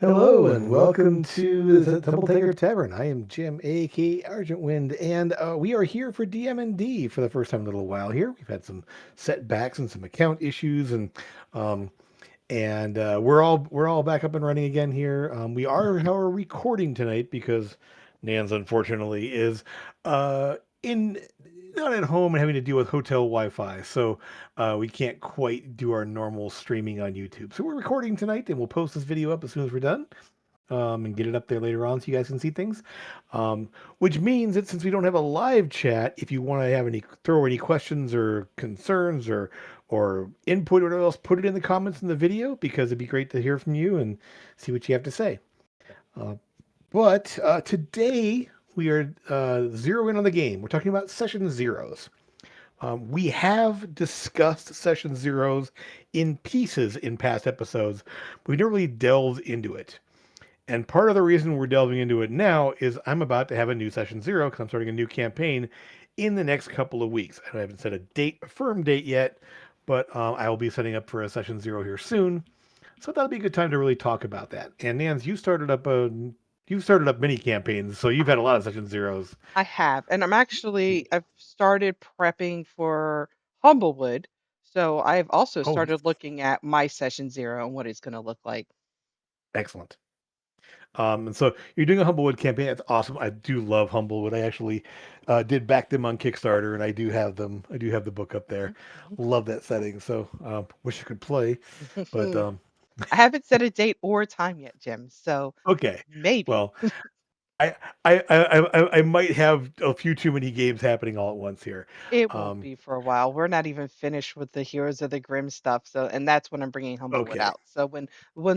Hello and welcome to the Temple Tiger Tavern. I am Jim, aka Argent Wind, and we are here for DM&D for the first time in a little while here. We've had some setbacks and some account issues, um, and we're all back up and running again here. We are, however, recording tonight because Nans unfortunately is in not at home and having to deal with hotel Wi-Fi, so we can't quite do our normal streaming on YouTube. So we're recording tonight, and we'll post this video up as soon as we're done, and get it up there later on so you guys can see things. Which means that since we don't have a live chat, if you want to have throw any questions or concerns or input or whatever else, put it in the comments in the video because it'd be great to hear from you and see what you have to say. Uh, but today we are zeroing on the game. We're talking about session zeros. We have discussed session zeros in pieces in past episodes, but we never really delved into it. And part of the reason we're delving into it now is I'm about to have a new session zero because I'm starting a new campaign in the next couple of weeks. I haven't set a firm date yet, but I will be setting up for a session zero here soon. So that'll be a good time to really talk about that. And Nans, you started up many campaigns, so you've had a lot of session zeros. I have, and I've started prepping for Humblewood, so I've also Oh, started looking at my session zero and what it's going to look like. excellent. And so you're doing a Humblewood campaign. That's awesome. I do love Humblewood. I actually did back them on Kickstarter, and I do have them. I do have the book up there. Love that setting. So wish I could play, but I haven't set a date or a time yet, Jim, so okay. maybe Well, I might have a few too many games happening all at once here. it won't Um, be for a while. We're not even finished with the Heroes of the Grim stuff, so and that's when I'm bringing Humblewood okay, out. So when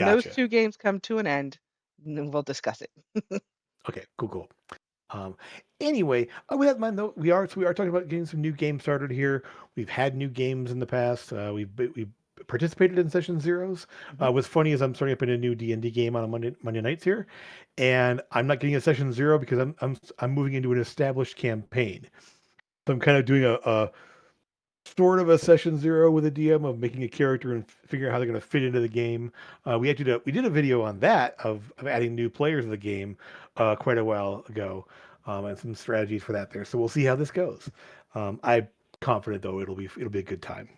those gotcha. two games come to an end, then we'll discuss it. Okay, cool. Um, anyway, with that in mind, though, we are talking about getting some new games started here. We've had new games in the past. We've participated in session zeros. Mhm. What's funny is I'm starting up in a new D&D game on a Monday nights here, and I'm not getting a session zero because I'm moving into an established campaign. So I'm kind of doing a sort of a session zero with a DM of making a character and figuring out how they're going to fit into the game. We did a video on that of adding new players to the game quite a while ago, and some strategies for that there. So we'll see how this goes. I'm confident though it'll be a good time.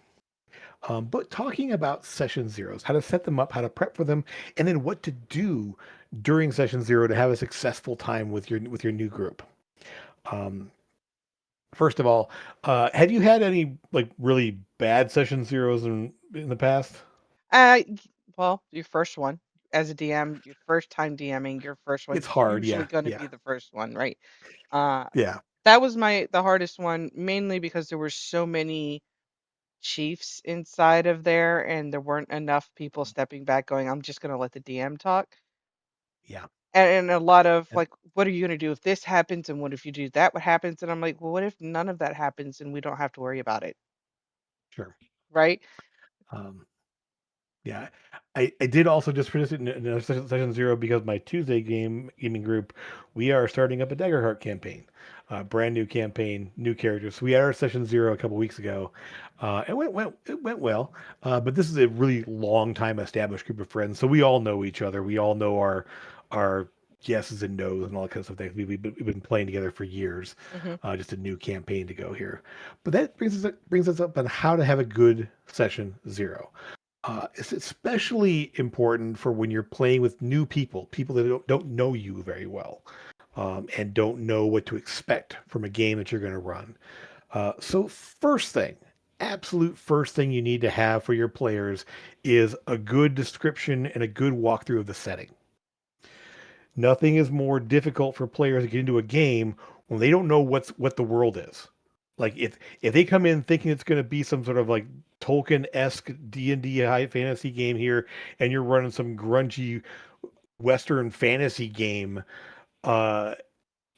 But talking about session zeros, how to set them up, how to prep for them, and then what to do during session zero to have a successful time with your new group. Um, First of all, have you had any like really bad session zeros in the past? Uh, y- well, your first one as a DM, your first time DMing, your first It's one's hard, usually yeah, going to yeah, be the first one, right? Uh, yeah, that was the hardest one, mainly because there were so many chiefs inside of there, and there weren't enough people stepping back, going, "I'm just going to let the DM talk." yeah. And a lot of And like, "What are you going to do if this happens? And what if you do that? What happens?" And I'm like, "Well, what if none of that happens and we don't have to worry about it, sure. right?" Um, Yeah, I did also just finish it in a session zero because my Tuesday gaming group, we are starting up a Daggerheart campaign, brand new campaign, new characters. So we had our session zero a couple weeks ago. It went well, but this is a really long time established group of friends, so we all know each other. We all know our yeses and nos and all that kind of stuff. We've been playing together for years. Hmm. Just a new campaign to go here, but that brings us up on how to have a good session zero. It's especially important for when you're playing with new people that don't know you very well, and don't know what to expect from a game that you're going to run. So, absolute first thing you need to have for your players is a good description and a good walkthrough of the setting. Nothing is more difficult for players to get into a game when they don't know what the world is. Like if they come in thinking it's going to be some sort of like Tolkien-esque D&D high fantasy game here, and you're running some grungy Western fantasy game, uh,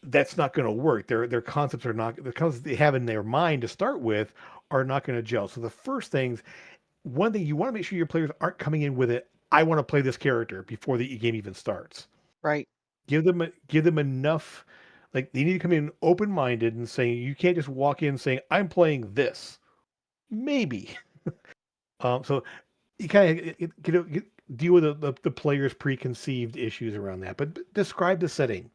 that's not going to work. Their concepts are not the concepts they have in their mind to start with are not going to gel. So the first things, one thing you want to make sure your players aren't coming in with it. I want to play this character before the game even starts. Right. Give them enough, like they need to come in open minded and saying you can't just walk in saying I'm playing this. Maybe. So you kind of deal with the player's preconceived issues around that. But describe the setting.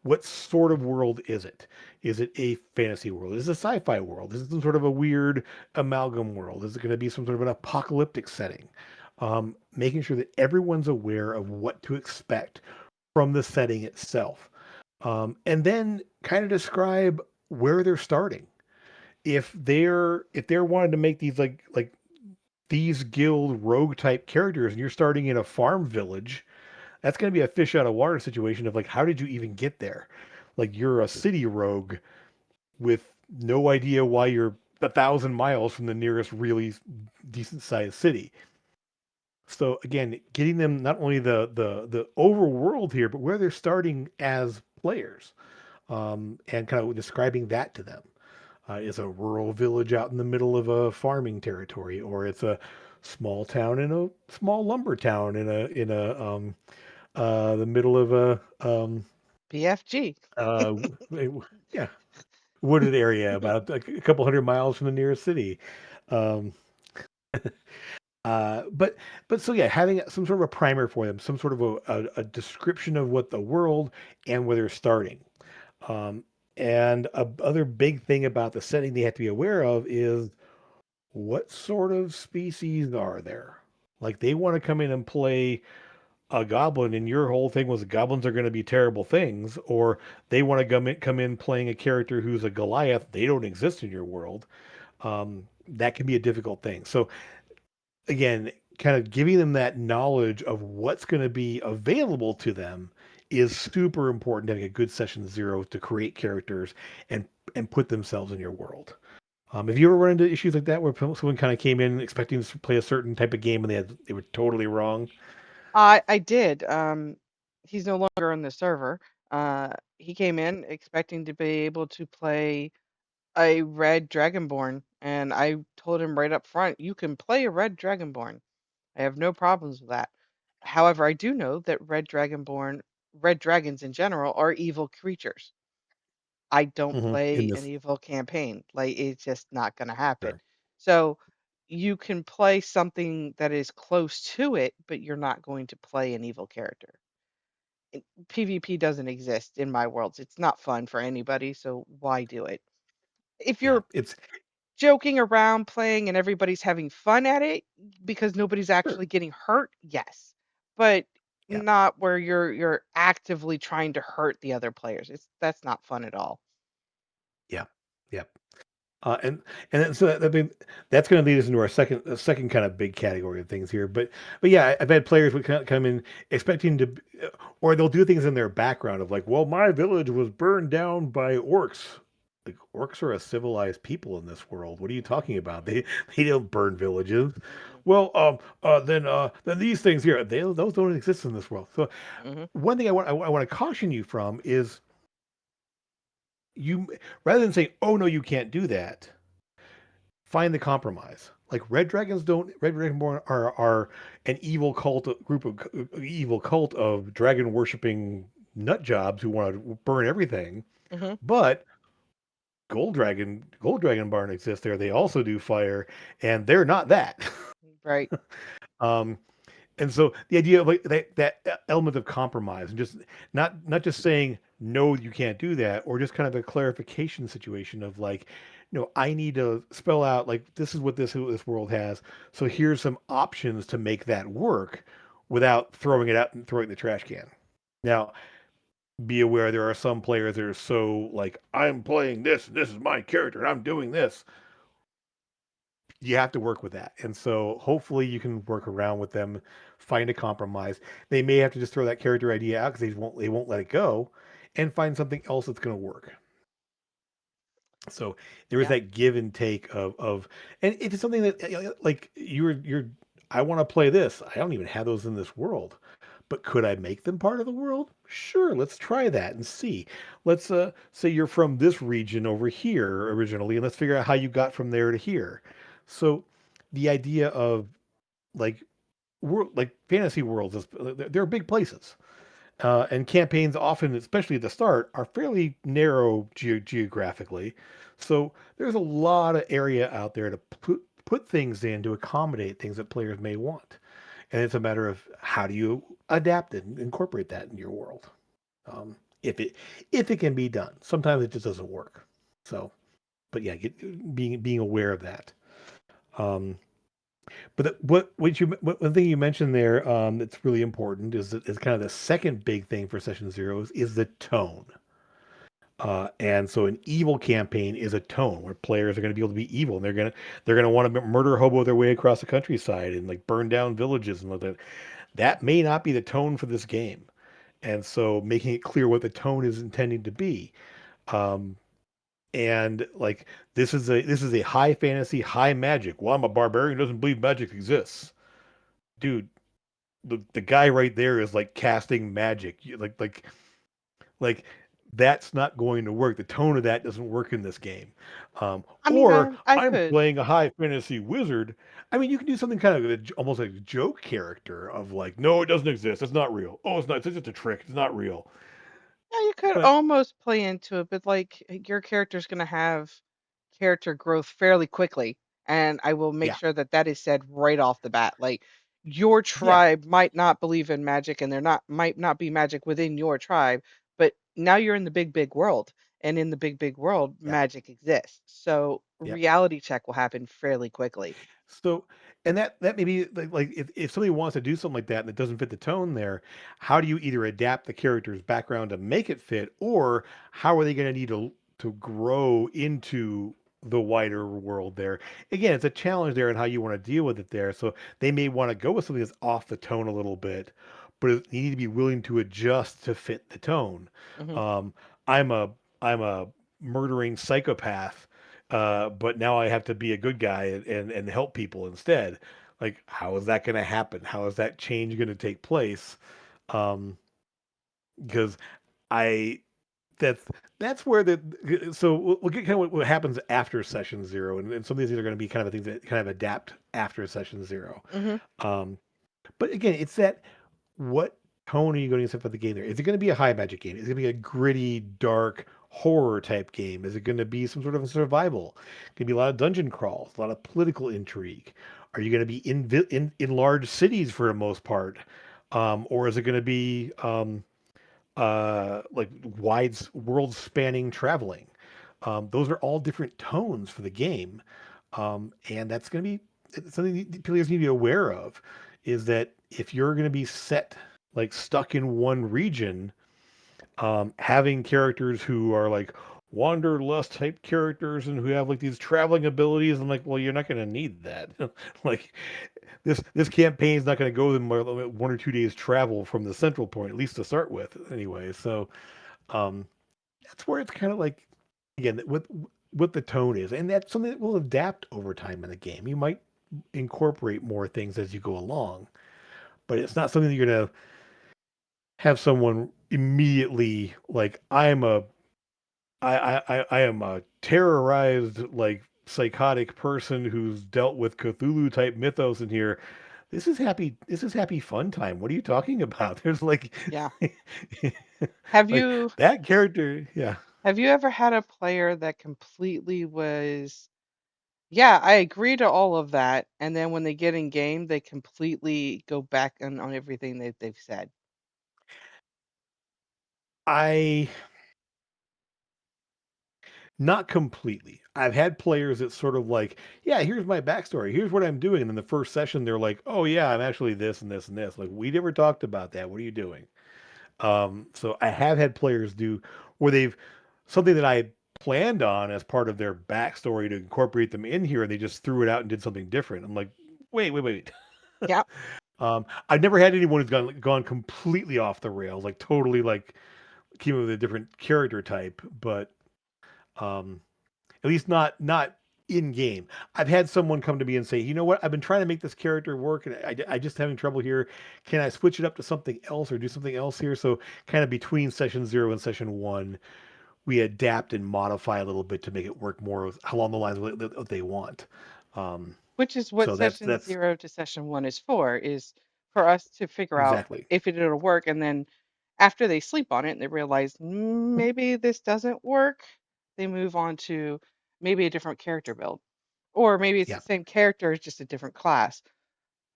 What sort of world is it? Is it a fantasy world? Is it a sci-fi world? Is it some sort of a weird amalgam world? Is it going to be some sort of an apocalyptic setting? Making sure that everyone's aware of what to expect from the setting itself, and then kind of describe where they're starting. If they're wanting to make these like these guild rogue type characters, and you're starting in a farm village, that's going to be a fish out of water situation of like, how did you even get there? Like you're a city rogue with no idea why you're 1,000 miles from the nearest really decent sized city. So again, getting them not only the overworld here, but where they're starting as players, and kind of describing that to them. It's a rural village out in the middle of a farming territory, or it's a small town in a small lumber town in the middle of a BFG. uh, yeah, wooded area about a couple 100 miles from the nearest city. Um, but so yeah, having some sort of a primer for them, some sort of a description of what the world and where they're starting. Um, and a other big thing about the setting they have to be aware of is what sort of species are there? Like they want to come in and play a goblin, and your whole thing was goblins are going to be terrible things, or they want to come in playing a character who's a Goliath. They don't exist in your world. That can be a difficult thing. So again, kind of giving them that knowledge of what's going to be available to them is super important. Having a good session zero to create characters and put themselves in your world. Have you ever run into issues like that where someone kind of came in expecting to play a certain type of game and they were totally wrong? I did. He's no longer on the server. He came in expecting to be able to play a red dragonborn, and I told him right up front, you can play a red dragonborn. I have no problems with that. However, I do know that red dragons in general, are evil creatures. I don't In play an this, evil campaign. Like it's just not going to happen. sure. So you can play something that is close to it, but you're not going to play an evil character. PvP doesn't exist in my worlds. It's not fun for anybody, so why do it? If Yeah, you're it's joking around playing and everybody's having fun at it because nobody's sure. actually getting hurt, yes. But Yeah, not where you're actively trying to hurt the other players. That's not fun at all. yeah, yeah. And so that's going to lead us into our second kind of big category of things here. But yeah, I've had players would come in expecting to, or they'll do things in their background of like, well, my village was burned down by orcs. Like orcs are a civilized people in this world. What are you talking about? They don't burn villages. Mm-mm. Well, then these things here, those don't exist in this world. So Mhm. one thing I want to caution you from is you rather than saying, oh no, you can't do that, find the compromise. Like Red Dragonborn are an evil group of evil cult of dragon worshipping nut jobs who want to burn everything. Mhm. But Gold Dragon Barn exists there. They also do fire, and they're not that. Right. um, and so the idea of like that element of compromise and just not just saying no, you can't do that, or just kind of a clarification situation of like, I need to spell out like this is what this world has. So here's some options to make that work without throwing it out and throwing it in the trash can. Now, be aware there are some players that are so like, I'm playing this, and this is my character, and I'm doing this. You have to work with that. And so hopefully you can work around with them, find a compromise. They may have to just throw that character idea out because they won't let it go and find something else that's going to work. So there is Yeah. that give and take of and it's something that like you're I want to play this. I don't even have those in this world. But could I make them part of the world? Sure, let's try that and see. Let's say you're from this region over here originally, and let's figure out how you got from there to here. So the idea of like like fantasy worlds is they're big places. And campaigns often, especially at the start, are fairly narrow geographically. So there's a lot of area out there to put things in to accommodate things that players may want. and it's a matter of how do you adapt it and incorporate that in your world. Um, if it can be done, sometimes it just doesn't work. So, but yeah, being aware of that. Um, but one thing you mentioned there that's really important is kind of the second big thing for session zero is the tone. And so an evil campaign is a tone where players are going to be able to be evil, and they're gonna want to murder hobo their way across the countryside and like burn down villages and all that. That may not be the tone for this game, and so making it clear what the tone is intending to be. Um, and like this is a high fantasy, high magic. Well, I'm a barbarian who doesn't believe magic exists, dude. The guy right there is like casting magic. Like that's not going to work. The tone of that doesn't work in this game. I mean, Or I I'm could. playing a high fantasy wizard. I mean, you can do something kind of almost like a joke character of like, no, it doesn't exist. It's not real. Oh, it's not. It's just a trick. It's not real. Yeah, you could But almost play into it, but like your character's going to have character growth fairly quickly. And I will make yeah, sure that that is said right off the bat. Like your yeah, tribe might not believe in magic and there not might not be magic within your tribe, but now you're in the big world. And in the big world, yeah, magic exists. So yeah. reality check will happen fairly quickly. So, and that may be like if somebody wants to do something like that and it doesn't fit the tone there, how do you either adapt the character's background to make it fit, or how are they going to need to grow into the wider world there? Again, it's a challenge there and how you want to deal with it there. So they may want to go with something that's off the tone a little bit, but you need to be willing to adjust to fit the tone. Hmm. Um, I'm a I'm a murdering psychopath, but now I have to be a good guy and help people instead. Like, how is that going to happen? How is that change going to take place? Um, because I that's that's where so we'll get kind of what happens after session zero, and some of these are going to be kind of things that kind of adapt after session zero. Hmm. Um, but again, it's that what tone are you going to set for the game there? Is it going to be a high magic game? Is it going to be a gritty, dark horror type game? Is it going to be some sort of a survival? Going to be a lot of dungeon crawls, a lot of political intrigue. Are you going to be in large cities for the most part, or is it going to be like wide world spanning traveling? Those are all different tones for the game, and that's going to be something that players need to be aware of. Is that if you're going to be set like stuck in one region, having characters who are like wanderlust type characters and who have like these traveling abilities, I'm like, well, you're not going to need that. Like this campaign is not going to go more than 1 or 2 days travel from the central point, at least to start with, anyway. So um, that's where it's kind of like again what the tone is, and that's something that will adapt over time in the game. You might incorporate more things as you go along, but it's not something that you're gonna have someone immediately like I am a terrorized like psychotic person who's dealt with Cthulhu type mythos in here. This is happy fun time. What are you talking about? There's like Yeah. Have like you that character, yeah. have you ever had a player that completely was, yeah, I agree to all of that, and then when they get in game, they completely go back on everything that they've said? I Not completely. I've had players that sort of like, yeah, here's my backstory. Here's what I'm doing. And then the first session, they're like, oh yeah, I'm actually this and this and this. Like we never talked about that. What are you doing? So I have had players do where they've something that I planned on as part of their backstory to incorporate them in here, and they just threw it out and did something different. I'm like, wait. Yeah, I've never had anyone who's gone completely off the rails, like totally like came up with a different character type, but um at least not in game. I've had someone come to me and say, "You know what? I've been trying to make this character work, and I just having trouble here. Can I switch it up to something else or do something else here?" So, kind of between session zero and session one, we adapt and modify a little bit to make it work more along the lines of what they want. Um, which is what so session that's 0 to session 1 is for, is for us to figure out exactly. if it'll work, and then after they sleep on it and they realize, maybe this doesn't work," they move on to maybe a different character build, or maybe it's Yeah, the same character, it's just a different class.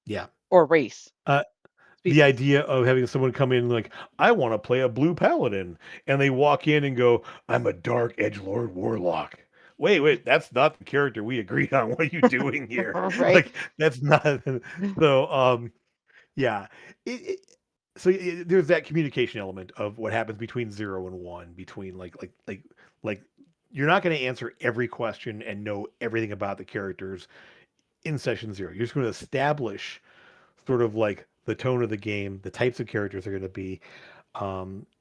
yeah. or race, Uh, the species. idea of having someone come in like, I want to play a blue paladin, and they walk in and go, I'm a dark edgelord warlock. Wait, that's not the character we agreed on. What are you doing here? Right. Like, that's not. So, yeah. It, there's that communication element of what happens between 0 and 1, between like you're not going to answer every question and know everything about the characters in session 0. You're just going to establish sort of like the tone of the game, the types of characters are going to be,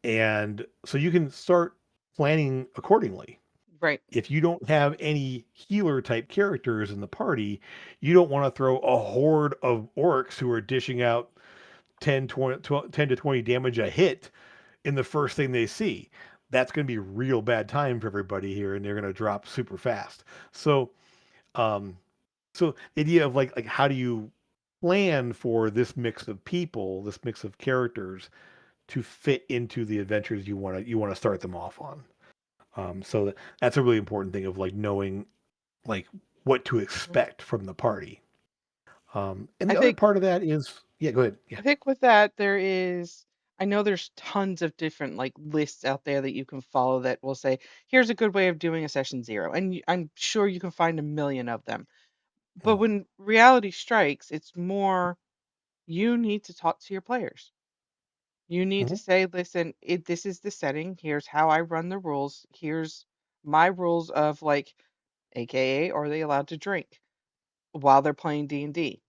and so you can start planning accordingly. Right. If you don't have any healer type characters in the party, you don't want to throw a horde of orcs who are dishing out 10 to 20 damage a hit in the first thing they see. That's going to be real bad time for everybody here, and they're going to drop super fast. So, um, so the idea of like how do you plan for this mix of people, this mix of characters to fit into the adventures you want to start them off on. That's a really important thing of like knowing like what to Mhm. expect from the party. And I the other think part of that is, yeah, go ahead. Yeah. I think with that there is I know there's tons of different like lists out there that you can follow that will say, here's a good way of doing a session 0. And I'm sure you can find a million of them. But Mm-hmm. when reality strikes, it's more you need to talk to your players. You need to Mm-hmm. say, listen, this is the setting. Here's how I run the rules. Here's my rules of like, AKA, are they allowed to drink while they're playing D&D?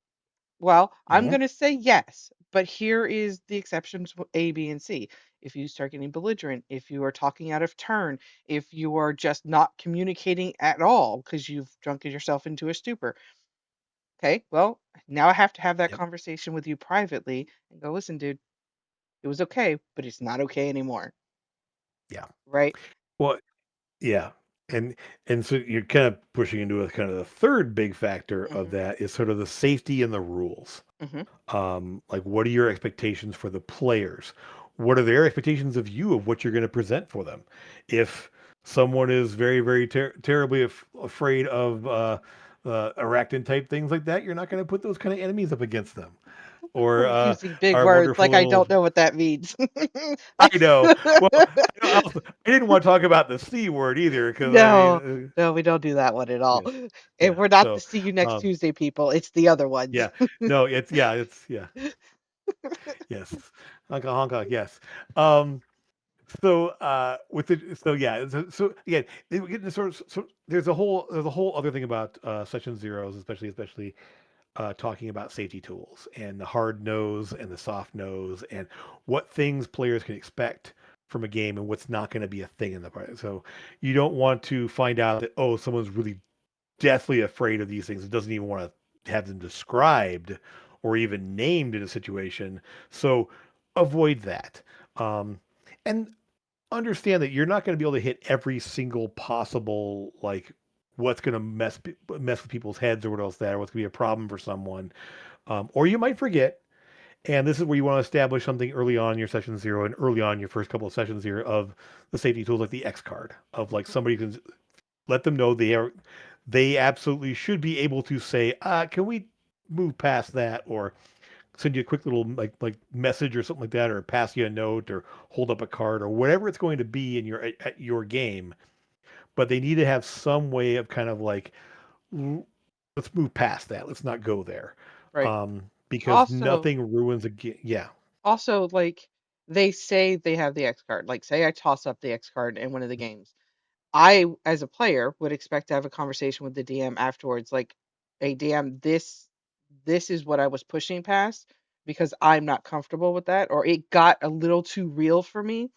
Well, I'm Mm-hmm. going to say yes, but here is the exceptions A, B, and C. If you start getting belligerent, if you are talking out of turn, if you are just not communicating at all because you've drunken yourself into a stupor. Okay, well, now I have to have that Yep. conversation with you privately and go, listen, dude, it was okay, but it's not okay anymore. Yeah. Right? Well, yeah. And so you're kind of pushing into a kind of the third big factor of Hmm. that is sort of the safety and the rules. Hmm. Like, what are your expectations for the players? What are their expectations of you of what you're going to present for them? If someone is very, very terribly afraid of arachnid type things like that, you're not going to put those kind of enemies up against them. Or Using big our words wonderful like I little, don't know what that means. I That's know. Well, I didn't want to talk about the C word either because I no, mean, no, we don't do that one at all. yeah, And yeah. we're not the So, see you next um, Tuesday people. It's the other ones. yeah, no, it's yeah, yes, honka honka, yes. Um, with it, so yeah, so again, we get into sort of, so there's a whole other thing about session zeros, especially talking about safety tools and the hard nose and the soft nose and what things players can expect from a game and what's not going to be a thing in the part. So you don't want to find out that, oh, someone's really deathly afraid of these things. It doesn't even want to have them described or even named in a situation. So avoid that. Um, and understand that you're not going to be able to hit every single possible like what's going to mess with people's heads or what else that or what's going to be a problem for someone. Or you might forget. And this is where you want to establish something early on in your session 0 and early on in your first couple of sessions here of the safety tools like the X card of like Mhm. somebody can let them know they absolutely should be able to say, can we move past that or send you a quick little like message or something like that, or pass you a note or hold up a card or whatever it's going to be in at your game. But they need to have some way of kind of like let's move past that. Let's not go there. Right. Because Also, nothing ruins a game. Yeah. like they say they have the X card. Like say I toss up the X card in one of the games. I, as a player, would expect to have a conversation with the DM afterwards, like, "Hey, DM, this is what I was pushing past because I'm not comfortable with that, or it got a little too real for me."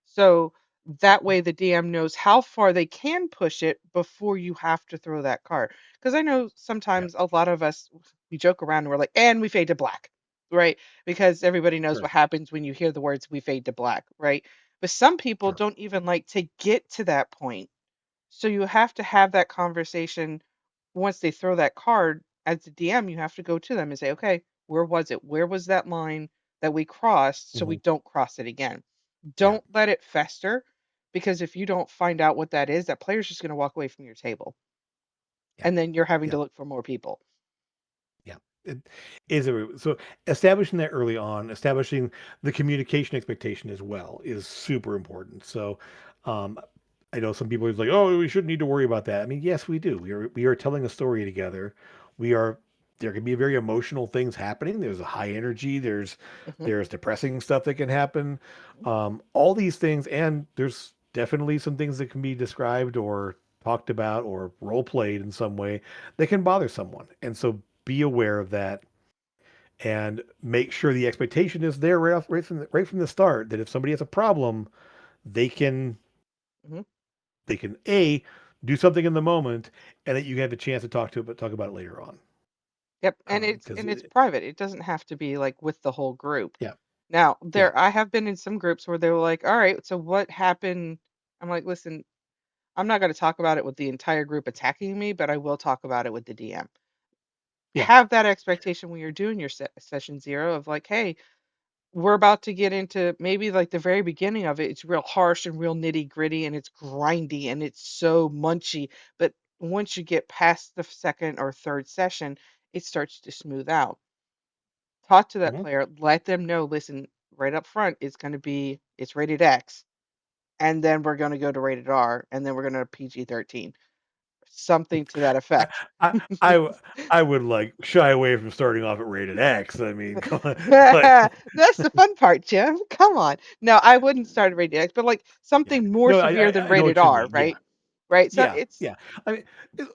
So that way the DM knows how far they can push it before you have to throw that card. Because I know Yeah. sometimes a lot of us we joke around and we're like, and we fade to black, right? Because everybody knows Sure. what happens when you hear the words we fade to black, right? But some people Sure. don't even like to get to that point, so you have to have that conversation once they throw that card. As the DM, you have to go to them and say, okay, where was it? Where was that line that we crossed so we Hmm. don't cross it again? Yeah. Don't let it fester because if you don't find out what that is, that player's just going to walk away from your table Yeah. and then you're having Yeah. to look for more people. Yeah. It is so establishing that early on, establishing the communication expectation as well is super important. So, um, I know some people are like, "Oh, we shouldn't need to worry about that." I mean, yes, we do. We are telling a story together. We are there can be very emotional things happening. There's a high energy. Hmm. There's depressing stuff that can happen. All these things, and there's definitely some things that can be described or talked about or role played in some way that can bother someone. And so be aware of that and make sure the expectation is there right from the start that if somebody has a problem, they can Hmm. they can a do something in the moment and that you have a chance to talk about it later on. Yep, and Because it's private. It doesn't have to be like with the whole group. yeah, Now, yeah, I have been in some groups where they were like, "All right, so what happened?" I'm like, "Listen, I'm not going to talk about it with the entire group attacking me, but I will talk about it with the DM." yeah. Have that expectation when you're doing your session zero of like, "Hey, we're about to get into maybe like the very beginning of it. It's real harsh and real nitty gritty and it's grindy and it's so munchy. But once you get past the second or third session, it starts to smooth out. Talk to that Mhm. player, let them know, listen, right up front, it's rated X. And then we're going to go to rated R. And then we're going to PG-13. Something to that I, effect. I I would like shy away from starting off at rated X. I mean, come on, like That's the fun part, Jim. Come on. No, I wouldn't start at rated X, but like yeah. something more No, severe than I know rated what you R, mean. Yeah. right? Right. So Yeah, it's yeah. I mean,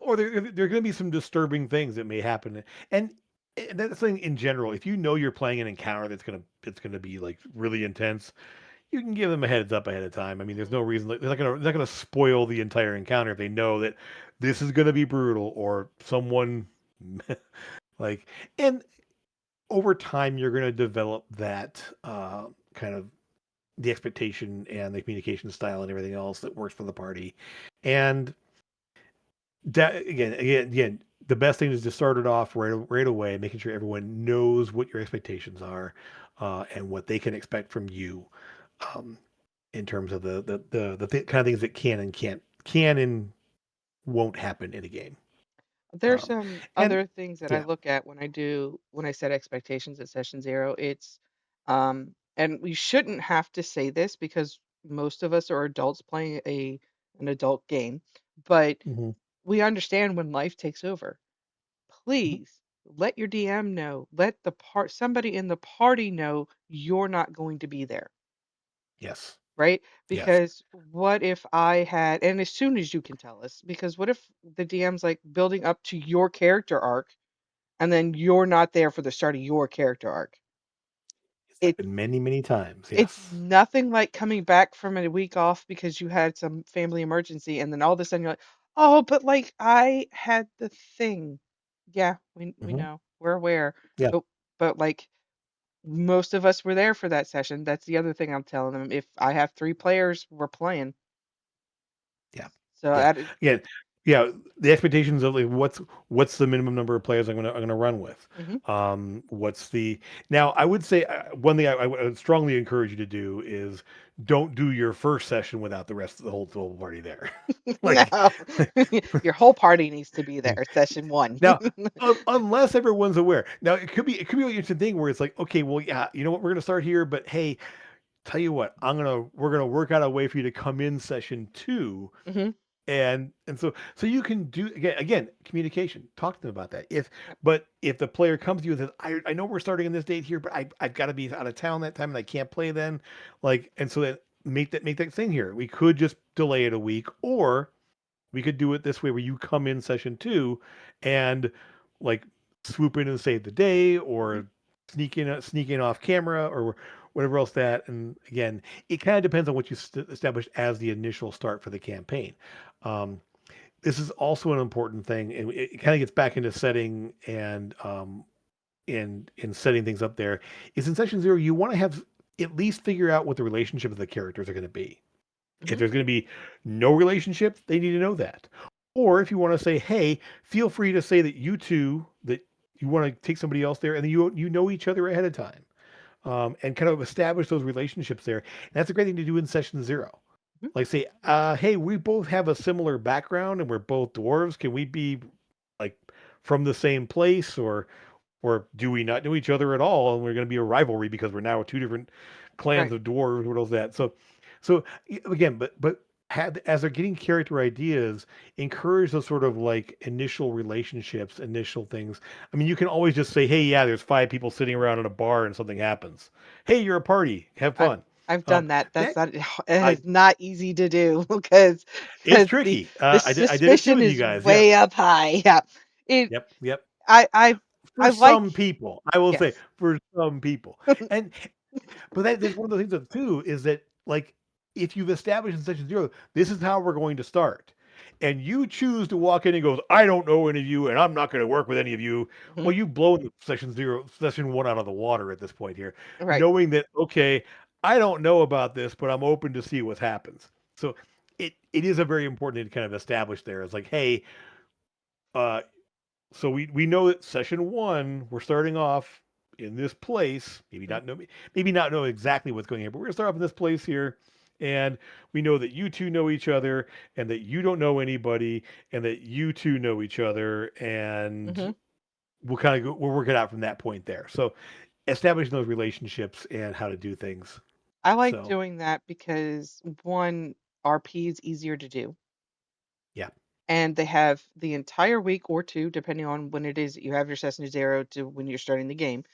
or there are going to be some disturbing things that may happen, and that's the thing in general. If you know you're playing an encounter it's gonna be like really intense, you can give them a heads up ahead of time. I mean, there's Mhm. no reason like, they're not gonna spoil the entire encounter if they know that this is gonna be brutal or someone like. And over time, you're gonna develop that kind of the expectation and the communication style and everything else that works for the party, and that again, the best thing is to start it off right away, making sure everyone knows what your expectations are, and what they can expect from you, um, in terms of kind of things that can and won't happen in a game. There's Um, some and other things that I yeah, look at when I set expectations at session zero. And we shouldn't have to say this because most of us are adults playing an adult game, but hmm we understand when life takes over. hmm Please let your DM know, let somebody in the party know you're not going to be there, yes, right? yes, Because what if I had, and as soon as you can tell us, because what if the DM's like building up to your character arc and then you're not there for the start of your character arc? it's It's happened many times. it's Yes. nothing like coming back from a week off because you had some family emergency and then all of a sudden you're like, oh, but like I had the thing. Yeah, we hmm know. We're aware. Yeah, But like most of us were there for that session. That's the other thing I'm telling them. If I have three players, we're playing. yeah, So yeah, that yeah, yeah. The expectations of like what's the minimum number of players I'm gonna run with. hmm What's the now? I would say one thing I would strongly encourage you to do is don't do your first session without the whole party there. like, No, your whole party needs to be there. Session one. now, unless everyone's aware. Now, it could be an interesting thing where it's like, okay, well, yeah, you know what, we're gonna start here, but hey, tell you what, we're gonna work out a way for you to come in session two, hmm and so you can do again communication, talk to them about that. Yep. But if the player comes to you and says, I know we're starting on this date here, but I've got to be out of town that time and I can't play then, like, and so that make that thing here, we could just delay it a week, or we could do it this way where you come in session two and like swoop in and save the day, hmm or sneak in off camera, or whatever else that. And again, it kind of depends on what you establish as the initial start for the campaign. Um, this is also an important thing, and it kind of gets back into setting and in setting things up. There is in session zero, you want to have at least figure out what the relationship of the characters are going to be. If hmm there's going to be no relationship, they need to know that. Or if you want to say, hey, feel free to say that you want to take somebody else there, and then you know each other ahead of time, and kind of establish those relationships there. And that's a great thing to do in session zero. Like say, hey, we both have a similar background, and we're both dwarves. Can we be like from the same place, or Or do we not know each other at all, and we're going to be a rivalry because we're now two different clans Right. of dwarves? What else that? So again, but had as they're getting character ideas, encourage those sort of like initial relationships, initial things. I mean, you can always just say, "Hey, yeah, there's five people sitting around in a bar, and something happens. Hey, you're a party. Have I fun." I've Um, done that. That's that not it I is not easy to do because It's the tricky. I did it too suspicion with you is guys. Yeah. way up high. Yeah. It Yep. Yep. I I For I like some people, I will say yes. for some people, and but that's one of the things that too is that like if you've established in session zero, this is how we're going to start, and you choose to walk in and goes, I don't know any of you, and I'm not going to work with any of you. Mhm. Well, you've blown the session one out of the water at this point here, Right. knowing that okay, I don't know about this, but I'm open to see what happens. So it is a very important thing to kind of establish there. It's like, hey, uh, so we know that session one we're starting off in this place. Mhm. Maybe not know exactly what's going on, but we're gonna start off in this place here, and we know that you two know each other, and that you don't know anybody, and that you two know each other, and Mhm. we'll work it out from that point there. So establishing those relationships and how to do things. I like So doing that because one, RP is easier to do, yeah. and they have the entire week or two, depending on when it is that you have your session zero to when you're starting the game.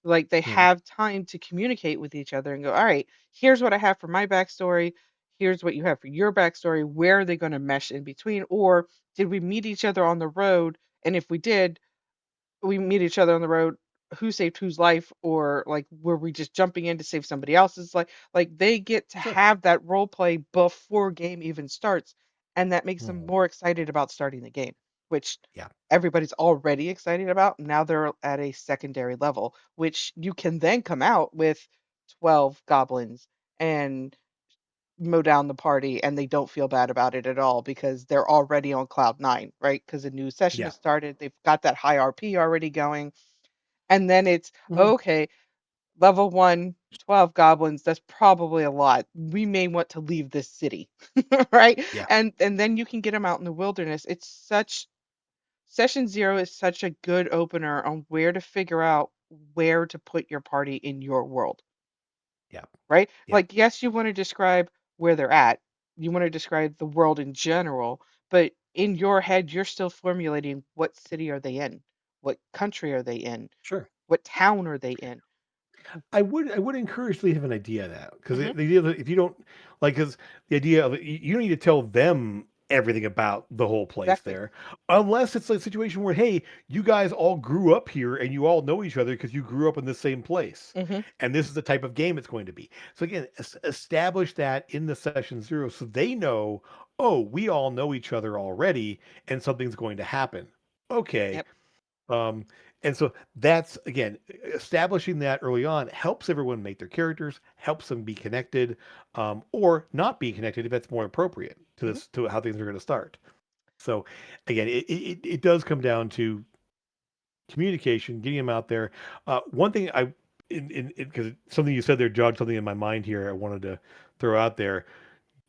Like they Mhm. have time to communicate with each other and go, all right, here's what I have for my backstory. Here's what you have for your backstory. Where are they going to mesh in between? Or did we meet each other on the road? And if we did, we meet each other on the road, who saved whose life, or like were we just jumping in to save somebody else's life? Like they get to Sure. have that role play before game even starts, and that makes them Mhm. more excited about starting the game, which Yeah. everybody's already excited about. Now they're at a secondary level, which you can then come out with 12 goblins and mow down the party, and they don't feel bad about it at all because they're already on cloud nine, right? Because a new session Yeah. has started, they've got that high RP already going, and then it's Mhm. okay, level one, 12 goblins, that's probably a lot. We may want to leave this city, right? Yeah. And then you can get them out in the wilderness. It's such Session zero is such a good opener on where to figure out where to put your party in your world, Yeah. right? Yeah. Like, yes, you want to describe where they're at, you want to describe the world in general, but in your head, you're still formulating what city are they in? What country are they in? Sure. What town are they in? I would encourage to have an idea of that because the Hmm. idea that if you don't like, because the idea of you don't need to tell them everything about the whole place Exactly. there, unless it's a situation where hey, you guys all grew up here and you all know each other because you grew up in the same place, Hmm. and this is the type of game it's going to be. So again, establish that in the session zero so they know, oh, we all know each other already, and something's going to happen. Okay, Yep. um, and so that's again establishing that early on helps everyone make their characters, helps them be connected, or not be connected if that's more appropriate to Hmm. this to how things are going to start. So again, it does come down to communication, getting them out there. One thing I in because something you said there jogged something in my mind here. I wanted to throw out there.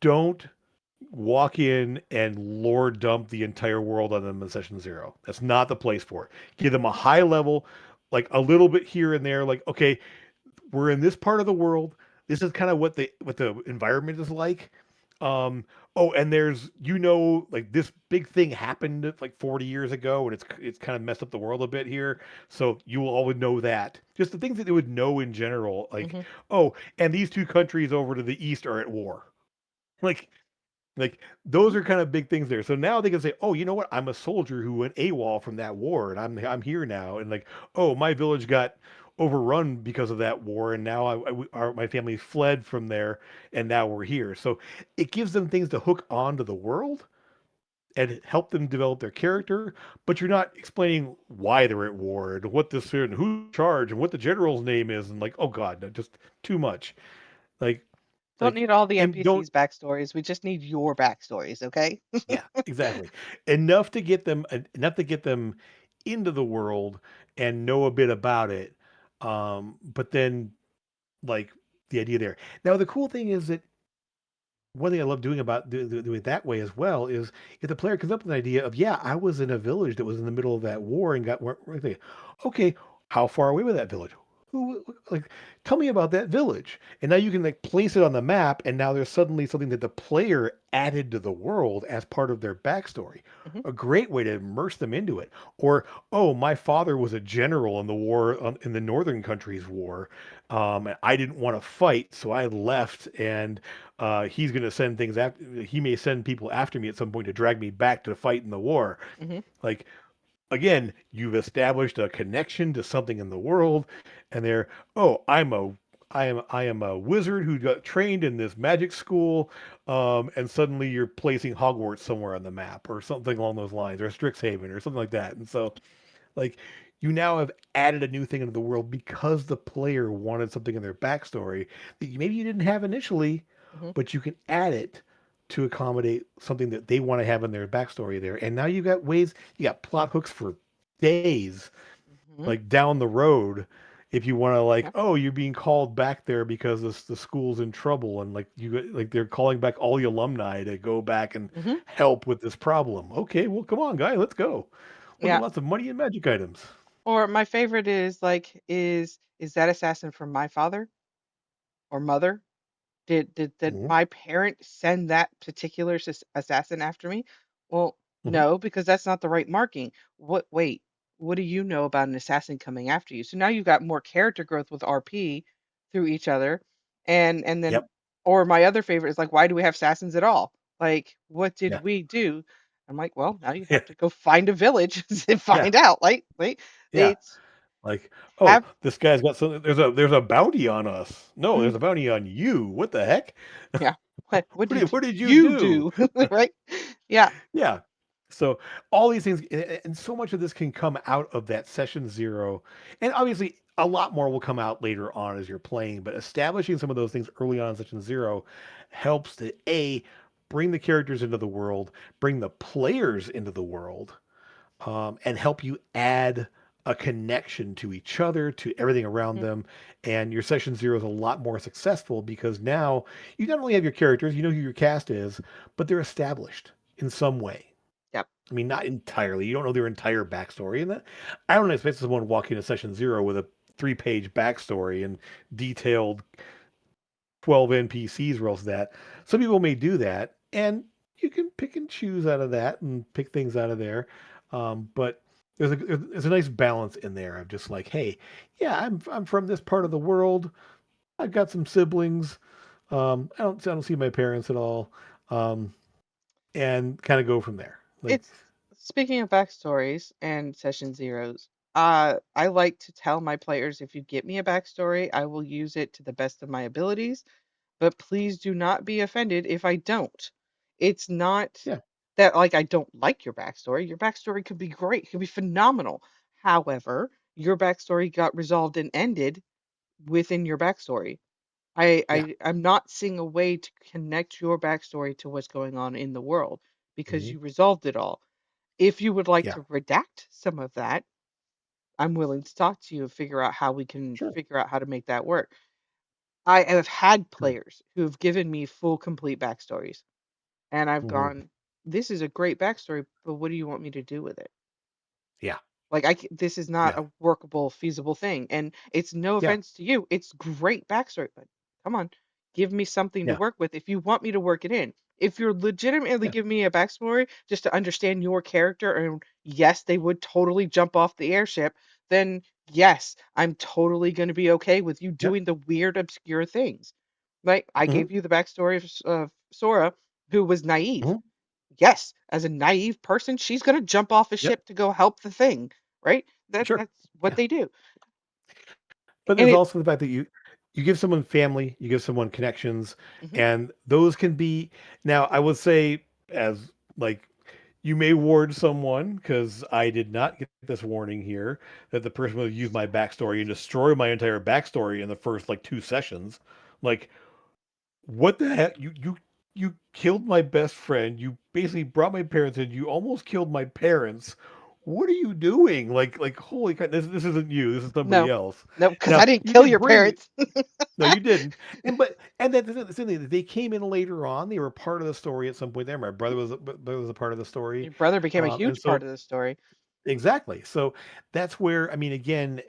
Don't walk in and lore dump the entire world on them in session zero. That's not the place for it. Give them a high level, like a little bit here and there, like, okay, we're in this part of the world. This is kind of what the environment is like. Um, oh, and there's like this big thing happened like 40 years ago, and it's kind of messed up the world a bit here. So you all would know that. Just the things that they would know in general, like, Hmm. oh, and these two countries over to the east are at war. Like like those Hmm. are kind of big things there. So now they can say, "Oh, you know what? I'm a soldier who went AWOL from that war, and I'm here now." And like, "Oh, my village got overrun because of that war, and now my family fled from there, and now we're here." So it gives them things to hook onto the world and help them develop their character. But you're not explaining why they're at war and what this and who's in charge and what the general's name is, and like, oh God, no, just too much. Like, Don't like, need all the and don't NPCs' backstories. We just need your backstories, okay? Yeah, exactly. Enough to get them into the world and know a bit about it. But then like the idea there. Now the cool thing is that one thing I love doing about doing it that way as well is if the player comes up with an idea of, yeah, I was in a village that was in the middle of that war and got right there. Okay, How far away was that village? Who like tell me about that village. And now you can like place it on the map and now there's suddenly something that the player added to the world as part of their backstory. Mhm, A great way to immerse them into it. Or, oh, my father was a general in the war in the northern countries war. And I didn't want to fight, so I left and he's going to send things after he may send people after me at some point to drag me back to fight in the war. mhm, Like again, you've established a connection to something in the world, and they're, oh, I am a wizard who got trained in this magic school, and suddenly you're placing Hogwarts somewhere on the map or something along those lines, or Strixhaven or something like that. And so like you now have added a new thing into the world because the player wanted something in their backstory that maybe you didn't have initially, mhm, but you can add it to accommodate something that they want to have in their backstory there. And now you got ways, you got plot hooks for days, mhm. like down the road. If you want to like, Yeah. oh, you're being called back there because the school's in trouble, and like like they're calling back all the alumni to go back and Mhm. help with this problem. Okay, well, come on, guy, let's go. We'll get Yeah. lots of money and magic items. Or my favorite is like, is that assassin from my father or mother? Did Hmm. my parent send that particular assassin after me? Well, Hmm. no, because that's not the right marking. Wait, what do you know about an assassin coming after you? So now you've got more character growth with RP through each other. And then, Yep. or my other favorite is like, why do we have assassins at all? Like, what did Yeah. we do? I'm like, well, now you Yeah. have to go find a village and Yeah. find out. Like, Yeah. it's Like, oh, have this guy's got something. There's a bounty on us. No, mm, there's a bounty on you. What the heck? yeah. What did What did you you do? do? Right? Yeah. Yeah. So all these things, and so much of this can come out of that session zero, and obviously a lot more will come out later on as you're playing. But establishing some of those things early on in session zero helps to bring the characters into the world, bring the players into the world, and help you add a connection to each other, to everything around Mhm. them. And your session zero is a lot more successful because now you not only have your characters, you know who your cast is, but they're established in some way. Yep. I mean, not entirely. You don't know their entire backstory. And that I don't expect someone walking into session zero with a 3-page backstory and detailed 12 NPCs rolls that. Some people may do that, and you can pick and choose out of that and pick things out of there. But there's a nice balance in there of just like, hey, yeah, I'm from this part of the world. I've got some siblings. I don't see my parents at all, um, and kind of go from there. Like, It's speaking of backstories and session zeros, I like to tell my players if you get me a backstory, I will use it to the best of my abilities, but please do not be offended if I don't. It's not yeah, that like I don't like your backstory. Your backstory could be great, could be phenomenal. However, your backstory got resolved and ended within your backstory. yeah, I'm not seeing a way to connect your backstory to what's going on in the world because hmm, you resolved it all. If you would like yeah, to redact some of that, I'm willing to talk to you and figure out how we can sure, figure out how to make that work. I have had sure, players who have given me full, complete backstories, and I've hmm, gone, "This is a great backstory, but what do you want me to do with it?" yeah, Like this is not yeah, a workable, feasible thing. And it's no yeah, offense to you. It's great backstory, but come on, give me something to yeah, work with if you want me to work it in. If you're legitimately yeah, giving me a backstory just to understand your character, and yes, they would totally jump off the airship, then yes, I'm totally going to be okay with you yeah, doing the weird, obscure things. Like I hmm, gave you the backstory of Sora, who was naive. hmm, Yes, as a naive person, she's gonna jump off a yep, ship to go help the thing, right? sure. That's what Yeah. they do. But And there's it also the fact that you give someone family, you give someone connections, mhm, and those can be now I would say as like you may ward someone because I did not get this warning here that the person will use my backstory and destroy my entire backstory in the first like 2 sessions. Like, what the heck? You killed my best friend. You basically brought my parents in. You almost killed my parents. What are you doing? Like holy crap! This isn't you. This is somebody no, else. no, because I Now didn't you kill can your bring parents. no, you didn't. And that's the thing. They came in later on. They were part of the story at some point there. My brother was a part of the story, Your brother became a and huge part so of the story. exactly. So that's where I mean, again.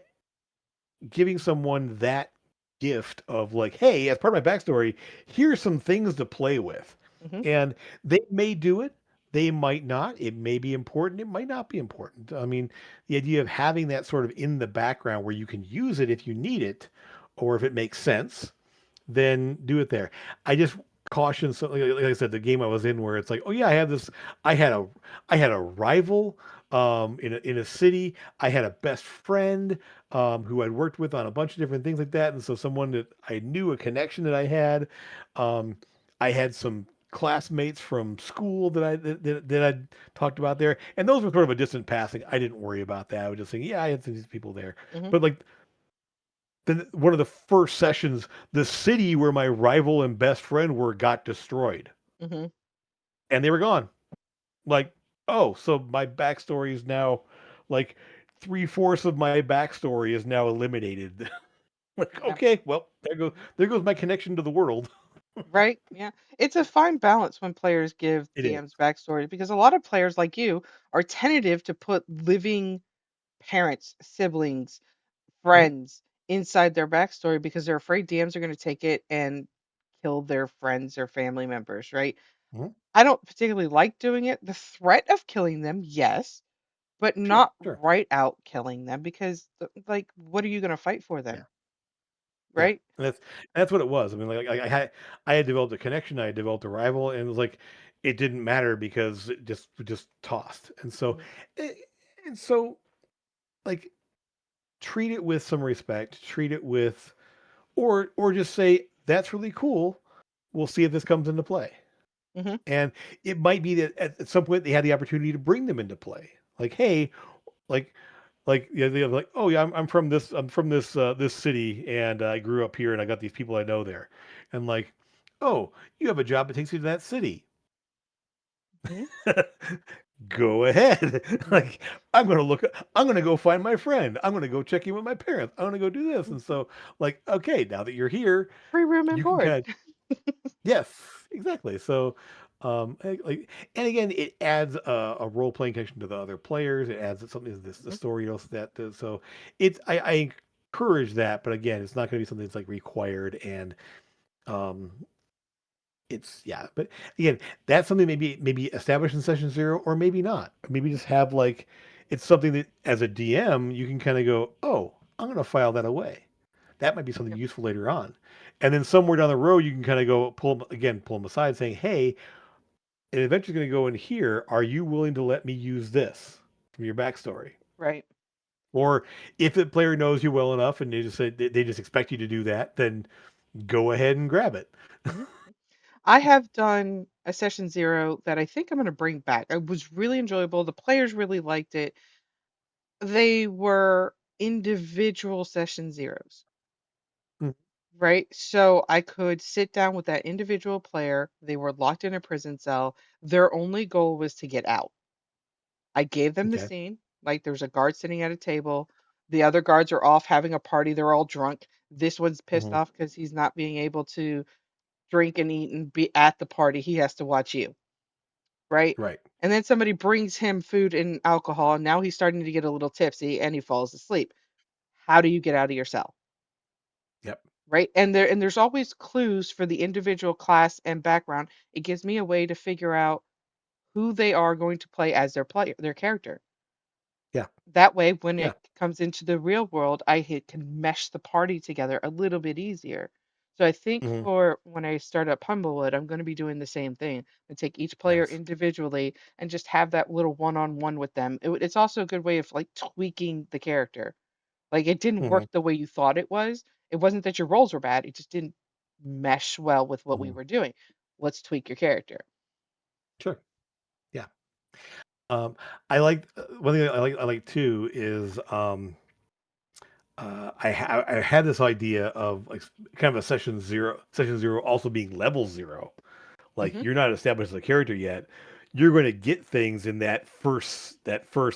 giving someone that gift of like, hey, as part of my backstory, here's some things to play with. Mhm. And they may do it, they might not. It may be important, it might not be important. I mean, the idea of having that sort of in the background where you can use it if you need it or if it makes sense, then do it there. I just caution, so like I said, the game I was in where it's like, oh yeah, I had a I had a rival in a city. I had a best friend who I'd worked with on a bunch of different things like that, and so someone that I knew, a connection that I had. Um, I had some classmates from school that I'd talked about there, and those were sort of a distant passing. I didn't worry about that. I was just saying, yeah, I had some of these people there, Mhm. but like then one of the first sessions, the city where my rival and best friend were got destroyed, Mhm. and they were gone. Like, oh, so my backstory is now like three-fourths of my backstory is now eliminated. Like, Yeah. okay, well, Mhm. there goes my connection to the world. Right. Yeah. It's a fine balance when players give It is. DMs backstories because a lot of players like you are tentative to put living parents, siblings, Mhm, friends inside their backstory because they're afraid DMs are going to take it and kill their friends or family members, right? mhm. I don't particularly like doing it. The threat of killing them, yes, but Sure, not sure. right out killing them because, like, what are you going to fight for Yeah, then, yeah. right? And that's what it was. I mean, like I had developed a connection, I had developed a rival, and it was like it didn't matter because it just tossed. Mhm. Eh, and so like treat it with some respect, treat it with or just say that's really cool. We'll see if this comes into play. Mhm. And it might be that at some point they had the opportunity to bring them into play. Like, hey, like yeah, they're like, oh yeah, I'm from this this city and I grew up here and I got these people I know there. And like, oh, you have a job that takes you to that city. Mhm. Go ahead. Mhm. Like, I'm gonna go find my friend. I'm gonna go check in with my parents. I'm gonna go do this. And so, like, okay, now that you're here, Free room and you can board. kind of yes, exactly. So, like, and again, it adds a role playing connection to the other players. It adds something to this the Mhm. story else that so I encourage that, but again, it's not going to be something that's like required and um it's yeah, but again, that's something maybe established in session zero or maybe not. Maybe just have like it's something that as a DM you can kind of go, oh, I'm going to file that away. That might be something Yep. useful later on. And then somewhere down the road, you can kind of go pull them aside, saying, "Hey, an adventure's going to go in here. Are you willing to let me use this from your backstory?" Right. Or if the player knows you well enough and they just say they just expect you to do that, then go ahead and grab it. Mhm. I have done a session 0 that I think I'm gonna bring back. It was really enjoyable, the players really liked it. They were individual session 0s, Mm, right? So I could sit down with that individual player, they were locked in a prison cell, their only goal was to get out. I gave them the okay. scene, like, there's a guard sitting at a table, the other guards are off having a party, they're all drunk. This one's pissed Hmm. off because he's not being able to drink and eat and be at the party, he has to watch you. Right? Right. And then somebody brings him food and alcohol, and now he's starting to get a little tipsy and he falls asleep. How do you get out of your cell? Yep. Right? And there's always clues for the individual class and background. It gives me a way to figure out who they are going to play as their character. Yeah. That way, when Yeah. it comes into the real world, can mesh the party together a little bit easier. So I think Hmm. for when I start up Humblewood, I'm going to be doing the same thing and take each player Nice. individually and just have that little one-on-one with them. It's also a good way of like tweaking the character. Like it didn't Hmm. work the way you thought it was. It wasn't that your roles were bad. It just didn't mesh well with what we Hmm. were doing. Let's tweak your character. Sure. Yeah. Um, I like one thing I like too is I had this idea of like kind of a session zero also being level zero. Like Hmm. you're not established as a character yet. You're going to get things in that first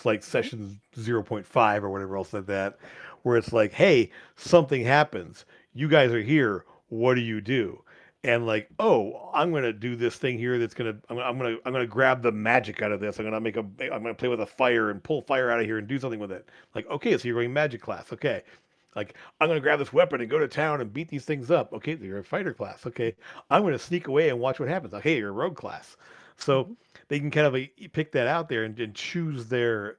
like Hmm. session 0.5 or whatever else like that, where it's like, hey, something happens. You guys are here. What do you do? And like, oh, I'm gonna do this thing here that's gonna I'm gonna grab the magic out of this. I'm gonna play with a fire and pull fire out of here and do something with it. Like, okay, so you're going magic class. Okay. Like, I'm gonna grab this weapon and go to town and beat these things up. Okay, you're a fighter class. Okay, I'm gonna sneak away and watch what happens. Like, hey, you're a rogue class. So Mhm. they can kind of pick that out there and choose their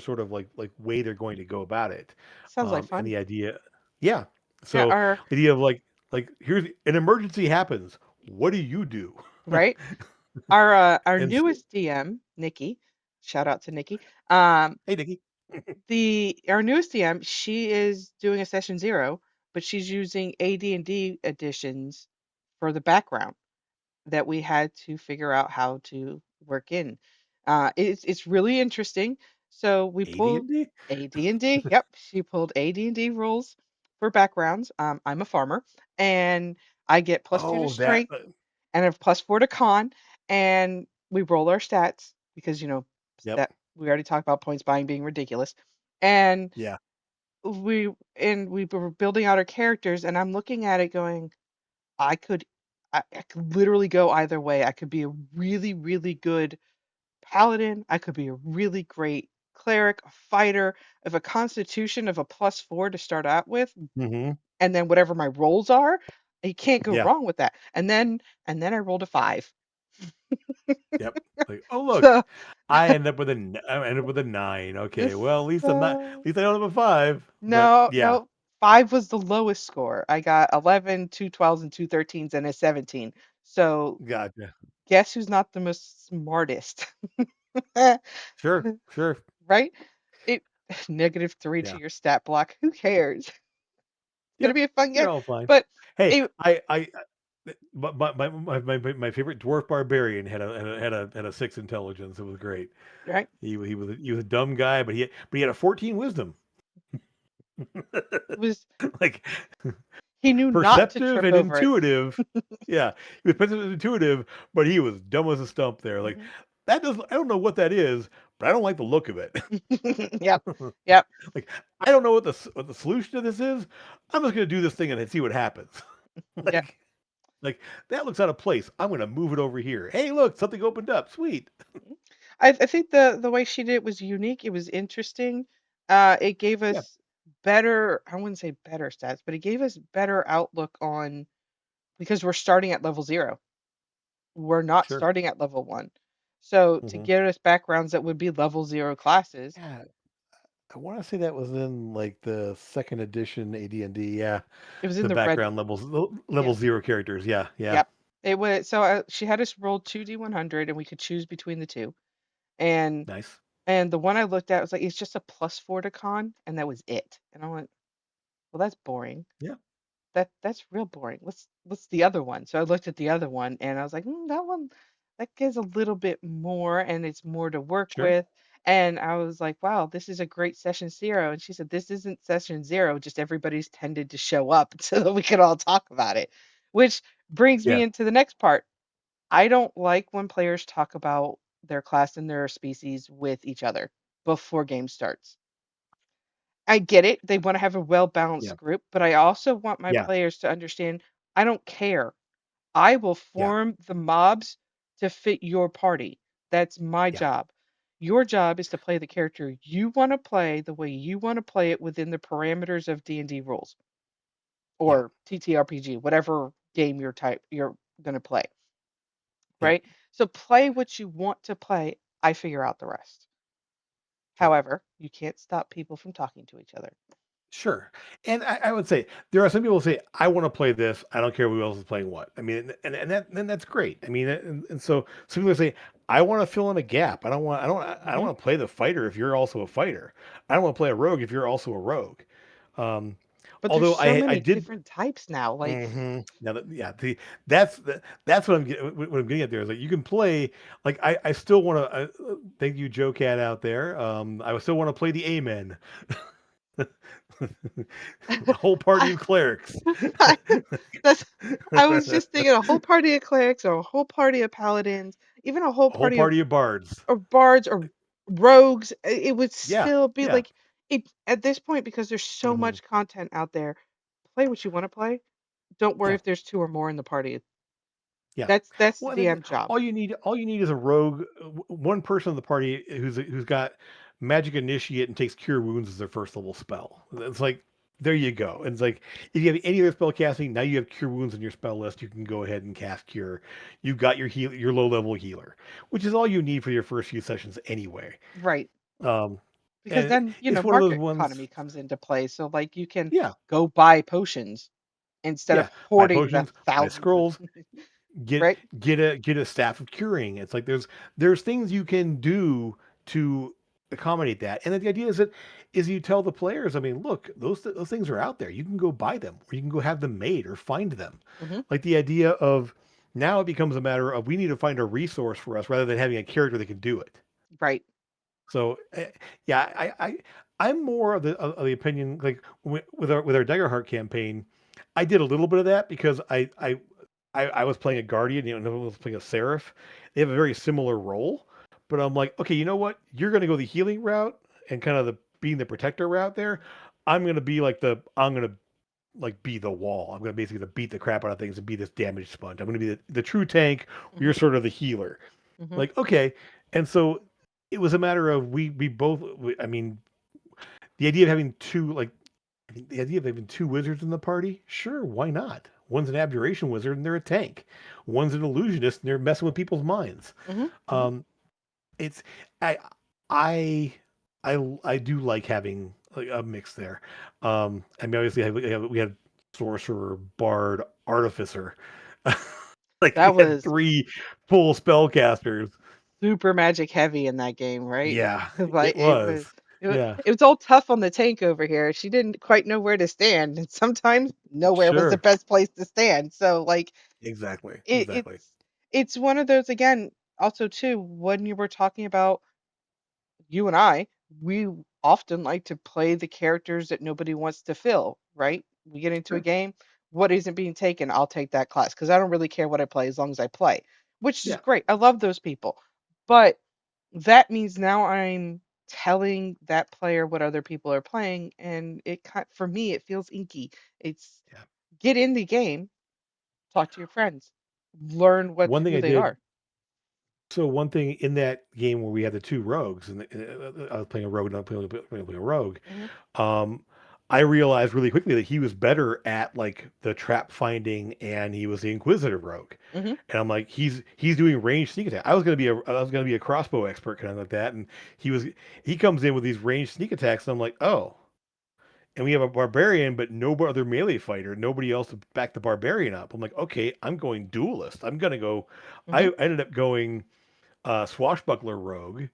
sort of like way they're going to go about it. Sounds like And fun. the idea, yeah. Yeah, So our the idea of like here's an emergency happens. What do you do? right? Our And so, newest DM, Nikki, shout out to Nikki. Um, hey, Nikki. the our newest DM, she is doing a session 0, but she's using AD&D editions for the background that we had to figure out how to work in. It's really interesting. So we pulled AD&D? AD&D. Yep, she pulled AD&D rules for backgrounds. I'm a farmer, and I get +2 to Oh, that. strength and a +4 to con, and we roll our stats because Yep. that we already talked about points buying being ridiculous, and Yeah. we were building out our characters, and I'm looking at it going, I could I could literally go either way. I could be a really, really good paladin. I could be a really great cleric, a fighter, of a constitution of a +4 to start out with, Hmm. and then whatever my rolls are, you can't go Yeah. wrong with that. And then I rolled a 5. Yep. Like, oh look, So I end up with a 9. Okay, this well, at least I'm not. At uh, least I don't have a 5. But no, yeah, no, 5 was the lowest score. I got 11, 2 12s, and 2 13s, and a 17. So gotcha. guess who's not the most smartest? Sure, sure. Right? It -3 to Yeah. your stat block. Who cares? It's gonna Yep. be a fun You're game. all fine. But Hey, it my favorite dwarf barbarian had a 6 intelligence. It was great. right? He was a dumb guy, but he had a 14 wisdom. It was Like, he knew not to perceptive trip and over it. intuitive. Yeah, he was perceptive and intuitive, but he was dumb as a stump there. Like, Mhm. that does I don't know what that is, but I don't like the look of it. Yep. Yep. Like, I don't know what the solution to this is. I'm just gonna do this thing and see what happens. Yep. Like, that looks out of place. I'm gonna move it over here. Hey, look, something opened up. Sweet. Mhm. I think the way she did it was unique. It was interesting. It gave Yeah, us better, I wouldn't say better stats, but it gave us better outlook on because we're starting at level 0. We're not sure. starting at level 1. So to Hmm. get us backgrounds that would be level 0 classes, Yeah, I want to say that was in like the second edition AD&D. Yeah, it was in the the red. background levels, Yeah. level 0 characters. Yeah, yeah. Yep. It was so she had us roll 2d100 and we could choose between the two. And Nice. and the one I looked at was like it's just a +4 to con and that was it. And I went, "Well, that's boring. Yeah, That's real boring. What's the other one?" So I looked at the other one and I was like, that one that gives a little bit more and it's more to work sure. with." And I was like, "Wow, this is a great session 0." And she said, "This isn't session 0, just everybody's tended to show up so that we can all talk about it." Which brings me Yeah, into the next part. I don't like when players talk about their class and their species with each other before game starts. I get it. They want to have a yeah, well-balanced group, but I also want my yeah, players to understand I don't care. I will yeah, form the mobs to fit your party. That's my yeah, job. Your job is to play the character you want to play the way you want to play it within the parameters of D&D rules yeah, or TTRPG, whatever game you're going to play, yeah. right? So play what you want to play. I figure out the rest. Sure. However, you can't stop people from talking to each other. Sure. And I would say there are some people who say, I want to play this. I don't care who else is playing what. I mean, and then that's great. I mean, and so some people say, I want to fill in a gap. I don't Hmm. want to play the fighter if you're also a fighter. I don't want to play a rogue if you're also a rogue. Um, But there's although so I many did. different types now. Like, Now that, yeah, that's what I'm getting at there is like you can play like I still want to thank you Joe Cat out there. I still want to play the Amen. A whole party I, of clerics. I, that's, I was just thinking a whole party of clerics or a whole party of paladins, even a whole A whole party of party of bards. bards or rogues. It would Yeah, still be yeah. like it at this point because there's so Hmm. much content out there. Play what you want to play. Don't worry Yeah, if there's two or more in the party. yeah. That's the Well, and then DM job. all you need is a rogue, one person in the party who's got magic initiate and takes cure wounds as their first level spell. It's like there you go. And it's like if you have any other spell casting, now you have cure wounds in your spell list. You can go ahead and cast cure. You've got your low level healer, which is all you need for your first few sessions anyway. Right. Um, Because and then, it's one of those market ones. economy comes into play. So like you can Yeah, go buy potions instead of yeah. Buy hoarding the potions, buy thousands of scrolls, get right? get a staff of curing. It's like there's things you can do to accommodate that. And then the idea is you tell the players, I mean, look, those things are out there. You can go buy them, or you can go have them made, or find them. Hmm. Like the idea of now it becomes a matter of we need to find a resource for us rather than having a character that can do it. Right. So yeah, I'm more of the opinion like with our Daggerheart campaign, I did a little bit of that because I was playing a guardian, I was playing a seraph. They have a very similar role, but I'm like, okay, you know what? You're going to go the healing route and kind of the being the protector route there. I'm going to like be the wall. I'm going to basically beat the crap out of things and be this damage sponge. I'm going to be the true tank. Hmm. You're sort of the healer. Hmm. Like, okay. And so it was a matter of I mean, the idea of having the idea of having two wizards in the party, sure, why not? One's an abjuration wizard and they're a tank. One's an illusionist and they're messing with people's minds. Hmm. Hmm. Um, it's I I I do like having like a mix there. I mean, obviously we had sorcerer, bard, artificer. Like we That had was three full spellcasters. super magic heavy in that game, right? Yeah, Like it was. Yeah, it was all tough on the tank over here. She didn't quite know where to stand, and sometimes nowhere was the sure. best place to stand. So like Exactly. it, Exactly. it's one of those again. Also, too, when you were talking about you and I, we often like to play the characters that nobody wants to fill, right? We get into a Sure. game, what isn't being taken, I'll take that class because I don't really care what I play as long as I play, which is Yeah. great. I love those people. But that means now I'm telling that player what other people are playing, and for me, it feels inky. It's Yeah. get in the game, talk to your friends, learn One thing who I they did are. So one thing in that game where we had the two rogues, and I was playing a rogue, and I was playing a rogue. Hmm. Um, I realized really quickly that he was better at like the trap finding, and he was the inquisitive rogue. Hmm. And I'm like, he's doing ranged sneak attack. I was gonna be a crossbow expert, kind of like that. And he was he comes in with these ranged sneak attacks, and I'm like, oh. And we have a barbarian, but no other melee fighter, nobody else to back the barbarian up. I'm like, okay, I'm going duelist. I'm gonna go. Hmm. I ended up going swashbuckler rogue,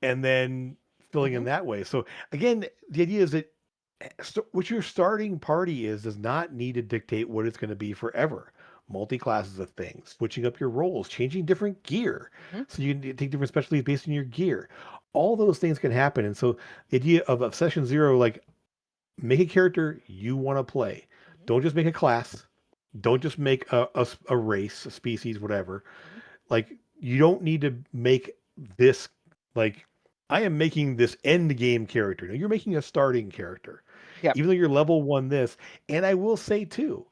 and then filling in Hmm. that way. So again, the idea is that what your starting party is does not need to dictate what it's going to be forever. Multi-classes of things, switching up your roles, changing different gear, Hmm. so you can take different specialties based on your gear. All those things can happen, and so the idea of session zero, like make a character you want to play. Hmm. Don't just make a class. Don't just make a race, a species, whatever. Hmm. Like you don't need to make this like I am making this end game character. Now you're making a starting character. Yep. Even though you're level one this, and I will say too,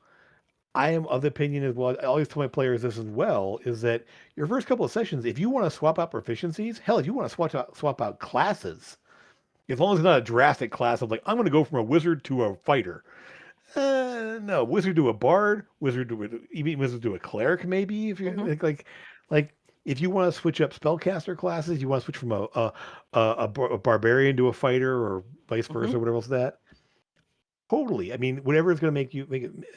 I am of the opinion as well. I always tell my players this as well, is that your first couple of sessions, if you want to swap out proficiencies, hell, if you want to swap out classes, as long as it's not a drastic class of like, I'm going to go from a wizard to a fighter. No, wizard to a bard, even wizard to a cleric, maybe if you Hmm. like if you want to switch up spellcaster classes, you want to switch from a barbarian to a fighter or vice Hmm. versa, whatever else that. Totally. I mean, whatever is going to make it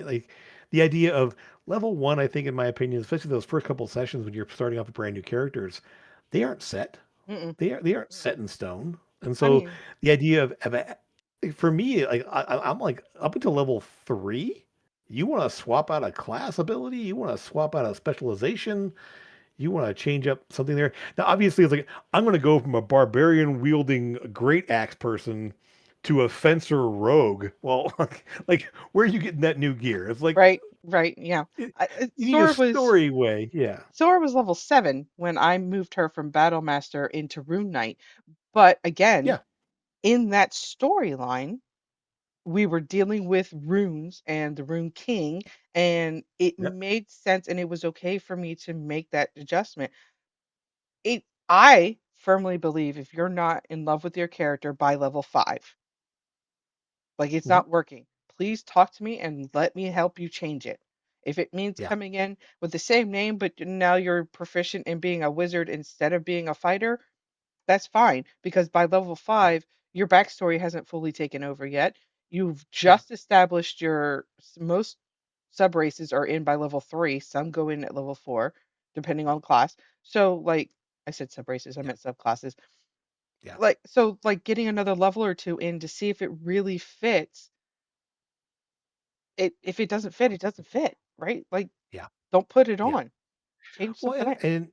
like the idea of level one. I think, in my opinion, especially those first couple of sessions when you're starting off with brand new characters, they aren't set. Mm-mm. They aren't Mm-mm. set in stone. And I so mean, the idea for me, like I'm like up until level three, you want to swap out a class ability, you want to swap out a specialization, you want to change up something there. Now, obviously, it's like I'm going to go from a barbarian wielding great axe person to a fencer rogue. Well, like where are you getting that new gear? It's like right, right, yeah. it, you need a Sora was story way. Yeah. Sora was level 7 when I moved her from Battle Master into Rune Knight. But again, Yeah. in that storyline, we were dealing with runes and the Rune King, and it Yep. made sense and it was okay for me to make that adjustment. I firmly believe if you're not in love with your character by level 5, Like it's Hmm. not working. Please talk to me and let me help you change it. If it means Yeah. coming in with the same name, but now you're proficient in being a wizard instead of being a fighter, that's fine because by level Yeah. 5, your backstory hasn't fully taken over yet. You've Yeah. just established your most sub races are in by level 3. Some go in at level 4, depending on class. So, like I said, sub races, I Yeah. meant subclasses. Yeah. Like getting another level or two in to see if it really fits. If it doesn't fit, it doesn't fit, right? Like, Yeah. don't put it Yeah. on. Change Well, something else. and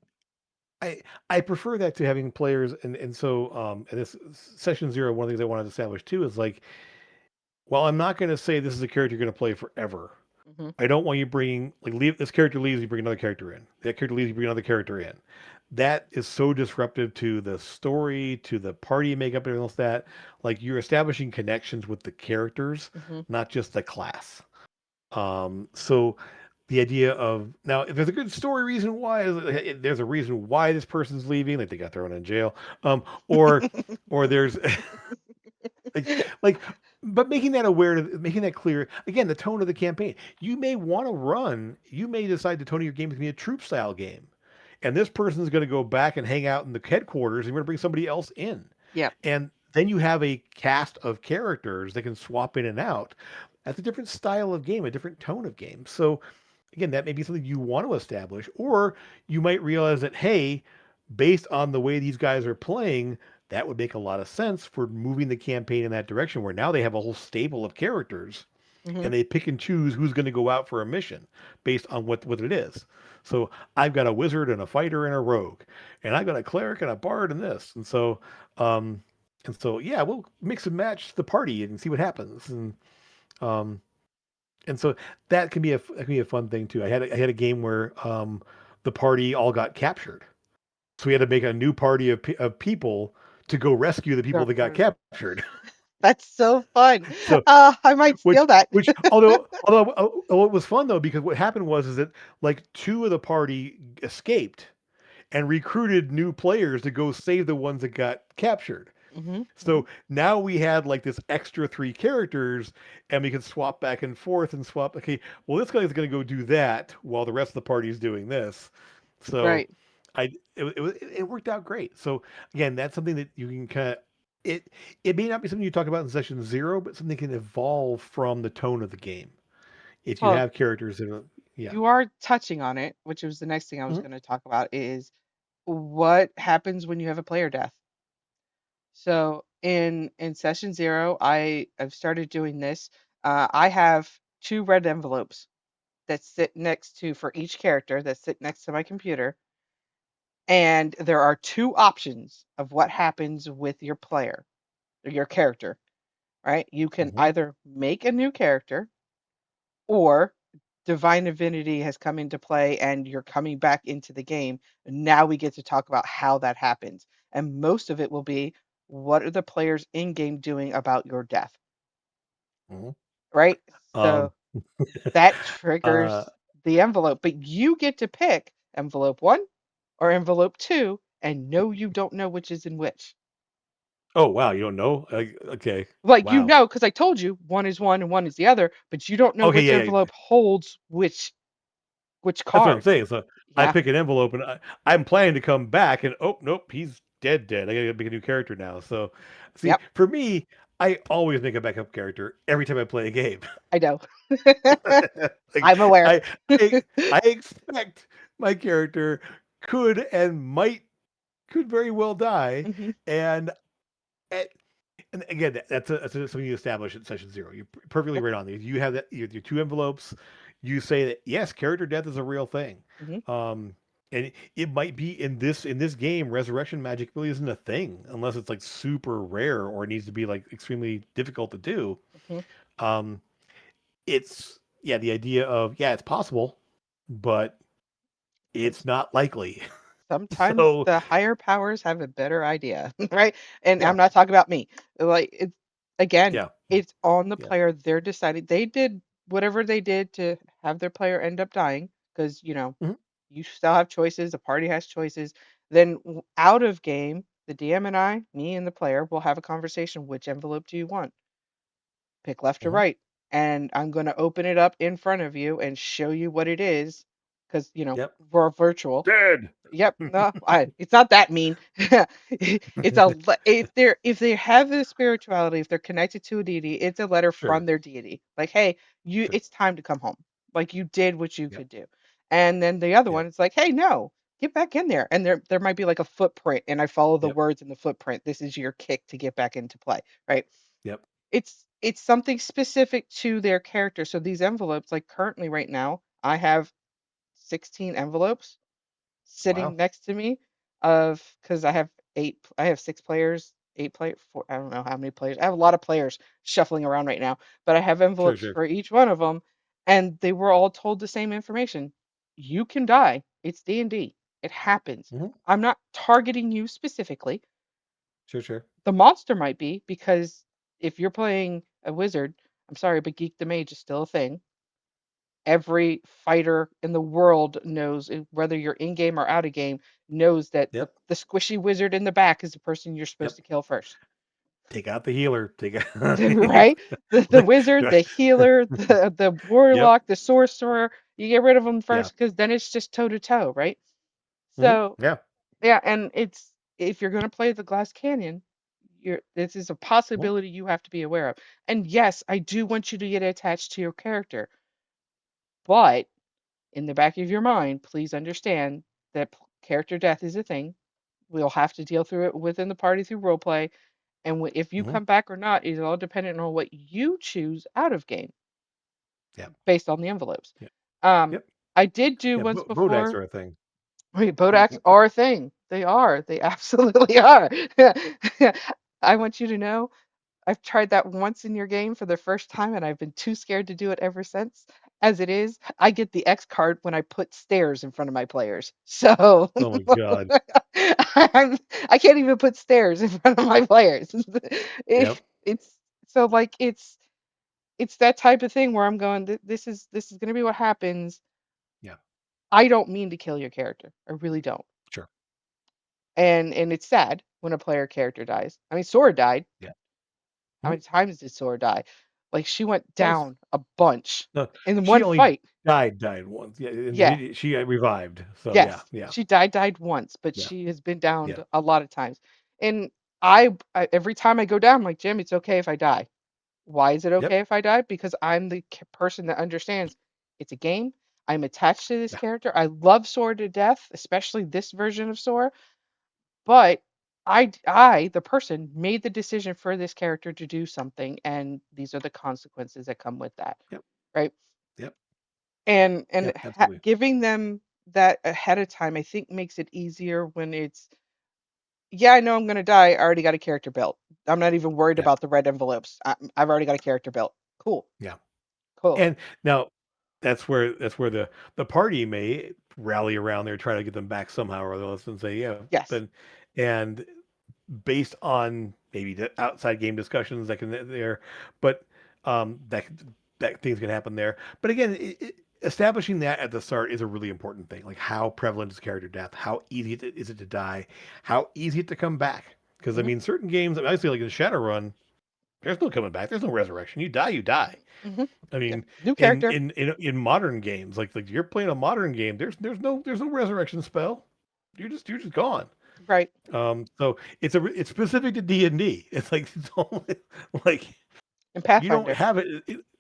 I I prefer that to having players, and so in this session zero, one of the things I wanted to establish too is like, while I'm not going to say this is a character you're going to play forever, Hmm. I don't want you bringing like leave this character leaves, you bring another character in. That character leaves, you bring another character in. That is so disruptive to the story, to the party makeup, and everything else. That like you're establishing connections with the characters, Hmm. not just the class. So the idea of now, if there's a good story reason why, there's a reason why this person's leaving, like they got thrown in jail, or there's like, but making that aware, making that clear. Again, the tone of the campaign. You may want to run. You may decide the tone of your game is going to be a troop style game, and this person's going to go back and hang out in the headquarters, and you're going to bring somebody else in, Yep. and then you have a cast of characters that can swap in and out. That's a different style of game, a different tone of game. So again, that may be something you want to establish, or you might realize that, hey, based on the way these guys are playing, that would make a lot of sense for moving the campaign in that direction where now they have a whole stable of characters Hmm. and they pick and choose who's going to go out for a mission based on what it is. So I've got a wizard and a fighter and a rogue, and I've got a cleric and a bard and this. Um, and so yeah, we'll mix and match the party and see what happens. Um, and so that can be a fun thing too. I had a game where the party all got captured, so we had to make a new party of people to go rescue the people that got Darn. captured. That's so fun. So I might which steal that. although it was fun though because what happened was is that like two of the party escaped and recruited new players to go save the ones that got captured. Hmm. Hmm. So now we had like this extra three characters, and we could swap back and forth and swap. Okay, well, this guy's going to go do that while the rest of the party is doing this. So Right. it worked out great. So again, that's something that you can kind of it. It may not be something you talk about in session zero, but something can evolve from the tone of the game if you Well, have characters that are yeah. you are touching on it, which was the next thing I was Mhm. going to talk about is what happens when you have a player death. So in session 0, I've started doing this. I have 2 red envelopes that sit next to for each character that sit next to my computer, and there are 2 options of what happens with your player or your character, right? You can Mhm. either make a new character or divine divinity has come into play and you're coming back into the game. And now we get to talk about how that happens. And most of it will be what are the players in game doing about your death, Mhm. right? Um, So that uh, triggers the envelope, but you get to pick envelope 1 or envelope 2 and no, you don't know which is in which. oh wow, you don't know? Okay, Like you wow. know, because I told you one is one and one is the other, but you don't know Okay, which yeah, yeah. envelope holds which That's what I'm card. saying. So I Yeah. pick an envelope and I'm planning to come back and oh nope, he's dead dead. I gotta make a new character now. So see, Yep. for me, I always make a backup character every time I play a game. I know. Like I'm aware. I I expect my character could very well die. Hmm. And and again, that's something you establish at session zero. You're perfectly Yep. right on there. You have your two envelopes. You say that yes, character death is a real thing, Hmm. um, and it might be in this game. Resurrection magic really isn't a thing unless it's like super rare or it needs to be like extremely difficult to do. Hmm. Um, it's yeah, the idea of yeah, it's possible, but And it's not likely. sometimes So the higher powers have a better idea, right? And yeah, I'm not talking about me. Like it's again, yeah, it's on the yeah, player. They're deciding they did whatever they did to have their player end up dying because mhm, you still have choices. The party has choices. Then out of game, the DM and I, me and the player, will have a conversation. Which envelope do you want? pick left or Hmm. right, and I'm going to open it up in front of you and show you what it is, because Yep. we're virtual. Dead. Yep, no, it's not that mean. If they have the spirituality, if they're connected to a deity, it's a letter from Sure. their deity. Like, hey, Sure. it's time to come home. Like you did what you Yep. could do. And then the other Yep. one, it's like, hey, no, get back in there. And there might be like a footprint, and I follow the Yep. words in the footprint. This is your kick to get back into play, right? Yep. It's something specific to their character. So these envelopes, like currently right now, I have 16 envelopes sitting Wow. next to me of because I have 6 players, 8 player, four, I don't know how many players. I have a lot of players shuffling around right now, but I have Sure. envelopes Sure. for each one of them, and they were all told the same information. You can die. It's D&D. It happens. Hmm. I'm not targeting you specifically. Sure. Sure. The monster might be, because if you're playing a wizard, I'm sorry, but Geek the Mage is still a thing. Every fighter in the world knows, whether you're in game or out of game, knows that Yep. the squishy wizard in the back is the person you're supposed Yep. to kill first. Take out the healer. Take out. Right? The wizard, the healer, the Yep. warlock, the sorcerer, you get rid of them Yeah. first, because then it's just toe to toe, right? Hmm. So Yeah. yeah, and it's if you're gonna play the Glass Canyon, this is a Mhm. possibility you have to be aware of. And yes, I do want you to get attached to your character, but in the back of your mind, please understand that character death is a thing. We'll have to deal through it within the party through roleplay, and if you Mhm. come back or not is all dependent on what you choose out of game Yep. based on the envelopes. Yep. Um, Yep. I did do Yeah. once Bodex before. are a thing. Wait, Bodaks are a thing. They are. They absolutely are. I want you to know I've tried that once in your game for the first time, and I've been too scared to do it ever since. As it is, I get the X card when I put stairs in front of my players. So Oh my god. I'm, I can't even put stairs in front of my players. Yep. It's so like it's that type of thing where I'm going, this is going to be what happens. Yeah. I don't mean to kill your character. I really don't. Sure. And it's sad when a player character dies. I mean, Sora died. Yeah. How Mhm. many times did Sora die? Like she went Twice. down a bunch No, in she one only fight. died once. Yeah, and Yeah, she revived. So yeah, yes, yeah, she died once, but yeah, she has been down yeah, a lot of times. And every time I go down, I'm like, Jim, it's okay if I die. Why is it yep, okay if I die? Because I'm the person that understands it's a game. I'm attached to this yeah, character. I love Sora to death, especially this version of Sora. But the person, made the decision for this character to do something, and these are the consequences that come with that, yep, right? yep, And yep, absolutely. giving them that ahead of time, I think, makes it easier when it's, yeah, I know I'm gonna die. I already got a character built. I'm not even worried Yeah, about the red envelopes. I've already got a character built. Cool, yeah. cool. And now that's where the party may rally around there, try to get them back somehow or other, and say, yeah, Yes. then and based on maybe the outside game discussions that can there, but that things can happen there. But again, establishing that at the start is a really important thing. Like how prevalent is character death? How easy is it to die? How easy it to come back? Because I Hmm. mean, certain games, I see like in Shadowrun, there's no coming back. There's no resurrection. You die, you die. Hmm. I Yeah. mean, New in character. in in modern games, like you're playing a modern game, there's no resurrection spell. You're just gone. Right. So it's specific to D&D. It's like it's only, like And you don't Pathfinder. have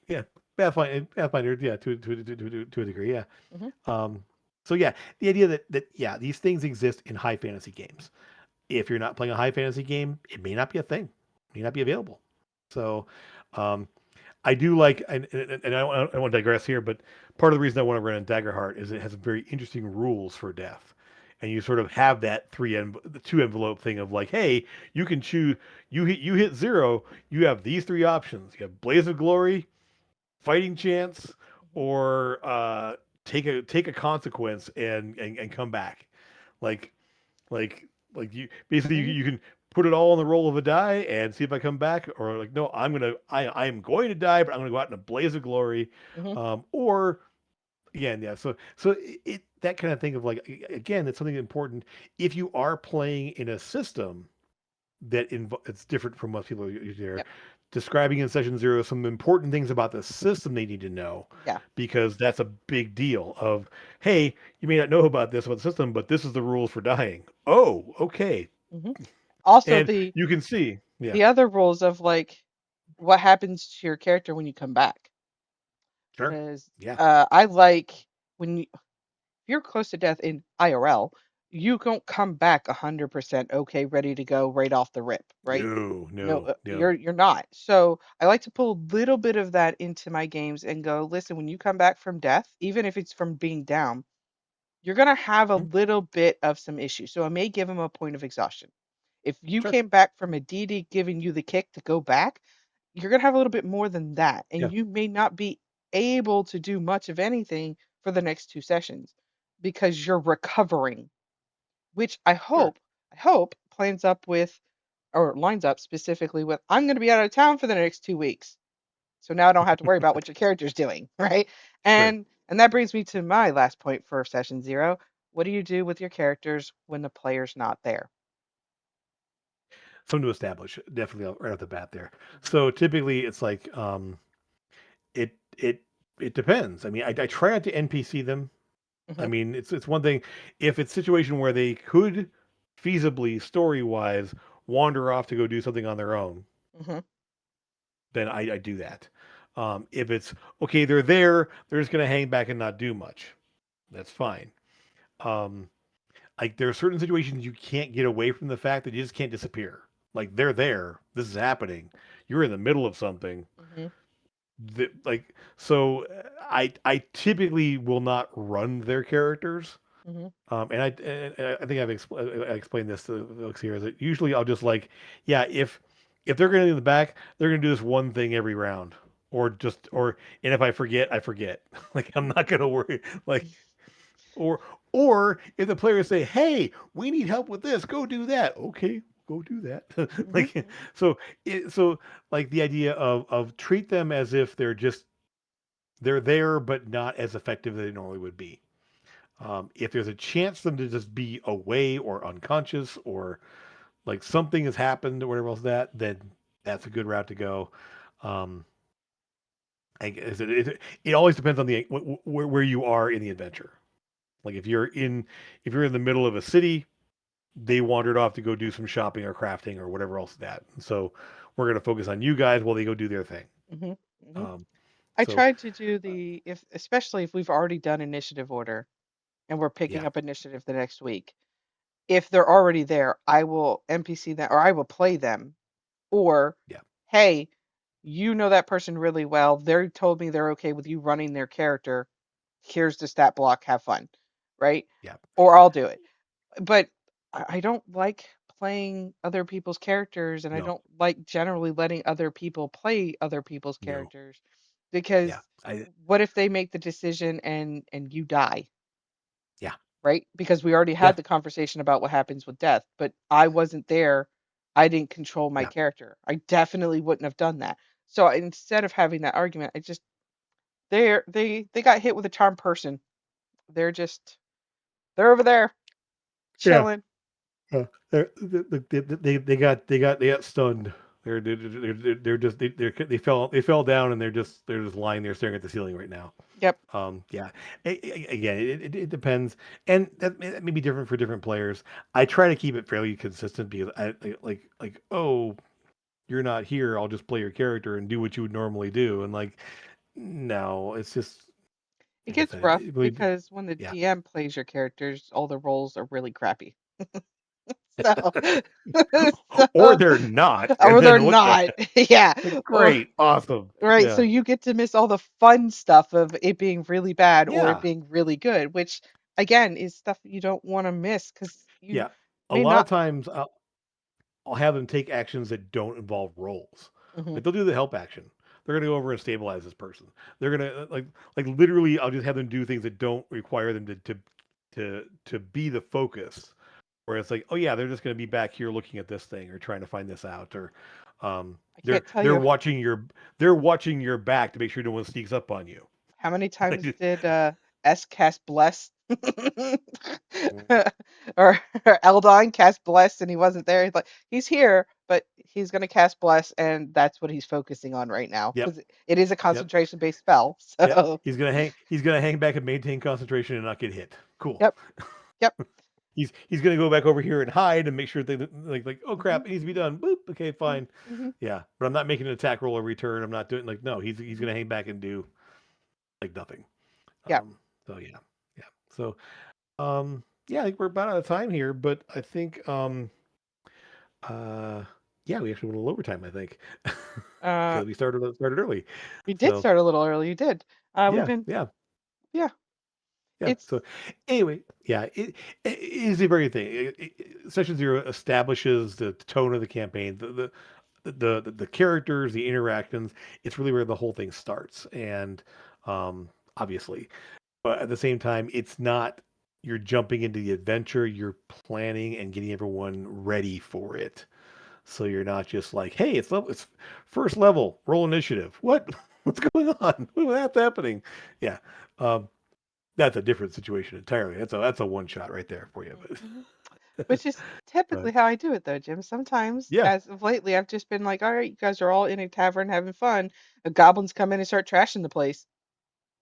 yeah, Pathfinder, yeah, to a degree, yeah. Hmm. Um, so yeah, the idea that yeah, these things exist in high fantasy games. If you're not playing a high fantasy game, it may not be a thing, it may not be available. So, um, I do like, and I want to digress here, but part of the reason I want to run in Daggerheart is it has very interesting rules for death, and you sort of have that the two envelope thing of like, hey, you can choose, you hit zero, you have these three options. You have Blaze of Glory, Fighting Chance, or take a consequence and come back, like like you basically Hmm. you can put it all on the roll of a die and see if I come back, or like no, I am going to die, but I'm gonna go out in a blaze of glory, Hmm. or again, yeah. So that kind of thing of like again, it's something important if you are playing in a system it's different from what people are there. Yep. describing in session zero some important things about the system they need to know, Yeah. because that's a big deal. Of, hey, you may not know about this about the system, but this is the rules for dying. Oh, okay. Hmm. Also, And you can see, yeah, the other rules of like what happens to your character when you come back. sure, Because yeah, I like when if you're close to death in IRL, you don't come back 100% okay, ready to go right off the rip, right? no, No, no, no, you're not. So I like to pull a little bit of that into my games and go, listen, when you come back from death, even if it's from being down, you're gonna have a mm, little bit of some issues. So I may give them a point of exhaustion. If you sure, came back from a DD giving you the kick to go back, you're gonna have a little bit more than that, and yeah, you may not be able to do much of anything for the next two sessions because you're recovering, which sure. I hope plans up with or lines up specifically with I'm going to be out of town for the next 2 weeks. So now I don't have to worry about what your character's doing, right? Sure. And that brings me to my last point for session zero. What do you do with your characters when the player's not there? Something to establish, definitely right off the bat there. Hmm. So typically, it's like, it it it depends. I mean, I try not to NPC them. I Hmm. mean, it's one thing if it's a situation where they could feasibly, story wise, wander off to go do something on their own, Hmm. then I do that. If it's okay, they're there, they're just gonna hang back and not do much. That's fine. Um, like there are certain situations you can't get away from the fact that you just can't disappear. Like they're there, this is happening. You're in the middle of something. Hmm. Like so, I typically will not run their characters. Hmm. And I think I explained this to the folks here. Is that usually I'll just like, yeah, if they're going to be in the back, they're going to do this one thing every round, and if I forget, I forget. Like I'm not going to worry. Like or or if the players say, hey, we need help with this, go do that. Okay, go do that. Like Hmm. so so like the idea of treat them as if they're there but not as effective as they normally would be. If there's a chance for them to just be away or unconscious or like something has happened or whatever else that, then that's a good route to go. Um, I guess it always depends on the where you are in the adventure. Like if you're in the middle of a city, they wandered off to go do some shopping or crafting or whatever else that. So we're going to focus on you guys while they go do their thing. Hmm. Hmm. Um, I so tried to do the if especially if we've already done initiative order and we're picking yeah, up initiative the next week. If they're already there, I will NPC them or I will play them. Or, yeah, hey, you know that person really well. They told me they're okay with you running their character. Here's the stat block. Have fun, right? yeah. Or I'll do it. But I don't like playing other people's characters, and I No, don't like generally letting other people play other people's no, characters because yeah, what if they make the decision and you die? yeah, Right? Because we already yeah, had the conversation about what happens with death, but I wasn't there. I didn't control my yeah. character. I definitely wouldn't have done that. So instead of having that argument, I just they got hit with a charm person. They're just they're over there Yeah. chilling. They got stunned. They're just they fell down and they're just lying there staring at the ceiling right now. Yep. Yeah. Again, it depends, and that may be different for different players. I try to keep it fairly consistent because like oh, you're not here. I'll just play your character and do what you would normally do. And like no, it's just It like I gets said, rough it really because when the yeah. DM plays your characters, all the roles are really crappy. So, Or so they're not, and or they're then what the not. Yeah. like Or great, awesome, right, so yeah. you get to miss all the fun stuff of it being really bad or it Yeah, being really good, which again is stuff you don't want to miss because you yeah. A may lot of not. times, I'll have them take actions that don't involve rolls. Hmm. Like they'll do the help action. They're gonna go over and stabilize this person. They're gonna like literally. I'll just have them do things that don't require them to be the focus. Where it's like, oh yeah, they're just gonna be back here looking at this thing or trying to find this out, or I can't tell they're you watching your back to make sure no one sneaks up on you. how many times Like, did S cast bless or Eldon cast bless and he wasn't there. He's like he's here, but he's gonna cast bless, and that's what he's focusing on right now Yep. because it is a Yep. concentration based spell. Yep. So He's gonna hang back and maintain concentration and not get hit. Cool. yep, yep. He's gonna go back over here and hide and make sure they like oh Hmm. crap, it needs to be done. Boop. Okay, fine. Hmm. Yeah. But I'm not making an attack roll or return. I'm not doing like no, he's Hmm. gonna hang back and do like nothing. Yeah. So yeah. Yeah. So yeah, I think we're about out of time here, but I think uh yeah, we actually went a little overtime, I think. Uh, Because we started early. we did So start a little early. You did. We've yeah, been, yeah. yeah. Yeah. It's So anyway, yeah, it is a very thing. Session zero establishes the tone of the campaign, the characters, the interactions. It's really where the whole thing starts, and obviously, but at the same time, it's not. You're jumping into the adventure. You're planning and getting everyone ready for it. So you're not just like, hey, it's first level, roll initiative. What? What's going on? What's happening? Yeah. Um, that's a different situation entirely. That's a one shot right there for you. Mhm. Which is But typically how I do it though, Jim. Sometimes, yeah, as of lately, I've just been like, all right, you guys are all in a tavern having fun. The goblins come in and start trashing the place.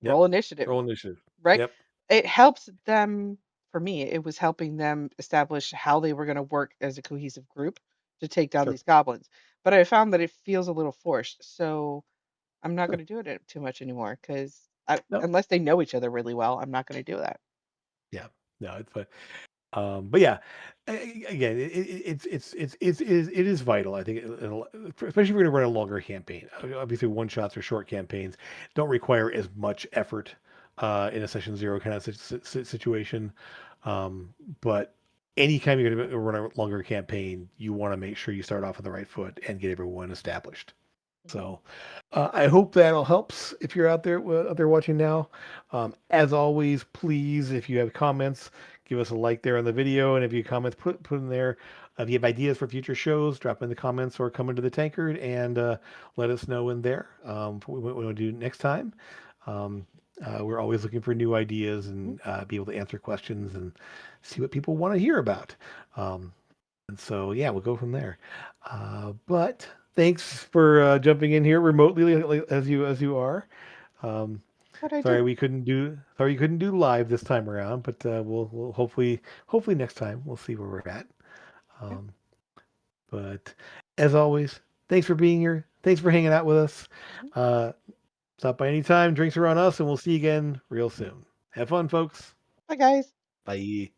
yep. Roll initiative, Roll initiative. right? Yep. It helps them, for me, it was helping them establish how they were going to work as a cohesive group to take down Sure. these goblins. But I found that it feels a little forced. So I'm not going Sure. to do it too much anymore because No. unless they know each other really well, I'm not going to do that. Yeah. No, it's fine. But yeah, again, it is vital. I think, especially if you're going to run a longer campaign. Obviously, one shots or short campaigns don't require as much effort in a session zero kind of situation. Um, but anytime you're going to run a longer campaign, you want to make sure you start off on the right foot and get everyone established. Hmm. So I hope that'll helps if you're out there watching now. As always, please, if you have comments, give us a like there on the video, and if you have comments, put in there. If you have ideas for future shows, drop in the comments or come into the tankard and let us know in there for what we want to do next time. Um, we're always looking for new ideas Hmm. and be able to answer questions and see what people want to hear about. Um, and so, yeah, we'll go from there. But thanks for jumping in here remotely as you are. Um, That's what I do. sorry you couldn't do live this time around, but we'll hopefully next time we'll see where we're at. Yeah. Um, but as always, thanks for being here. Thanks for hanging out with us. Hmm. Uh, Stop by anytime. Drinks are on us, and we'll see you again real soon. Have fun, folks. Bye, guys. Bye.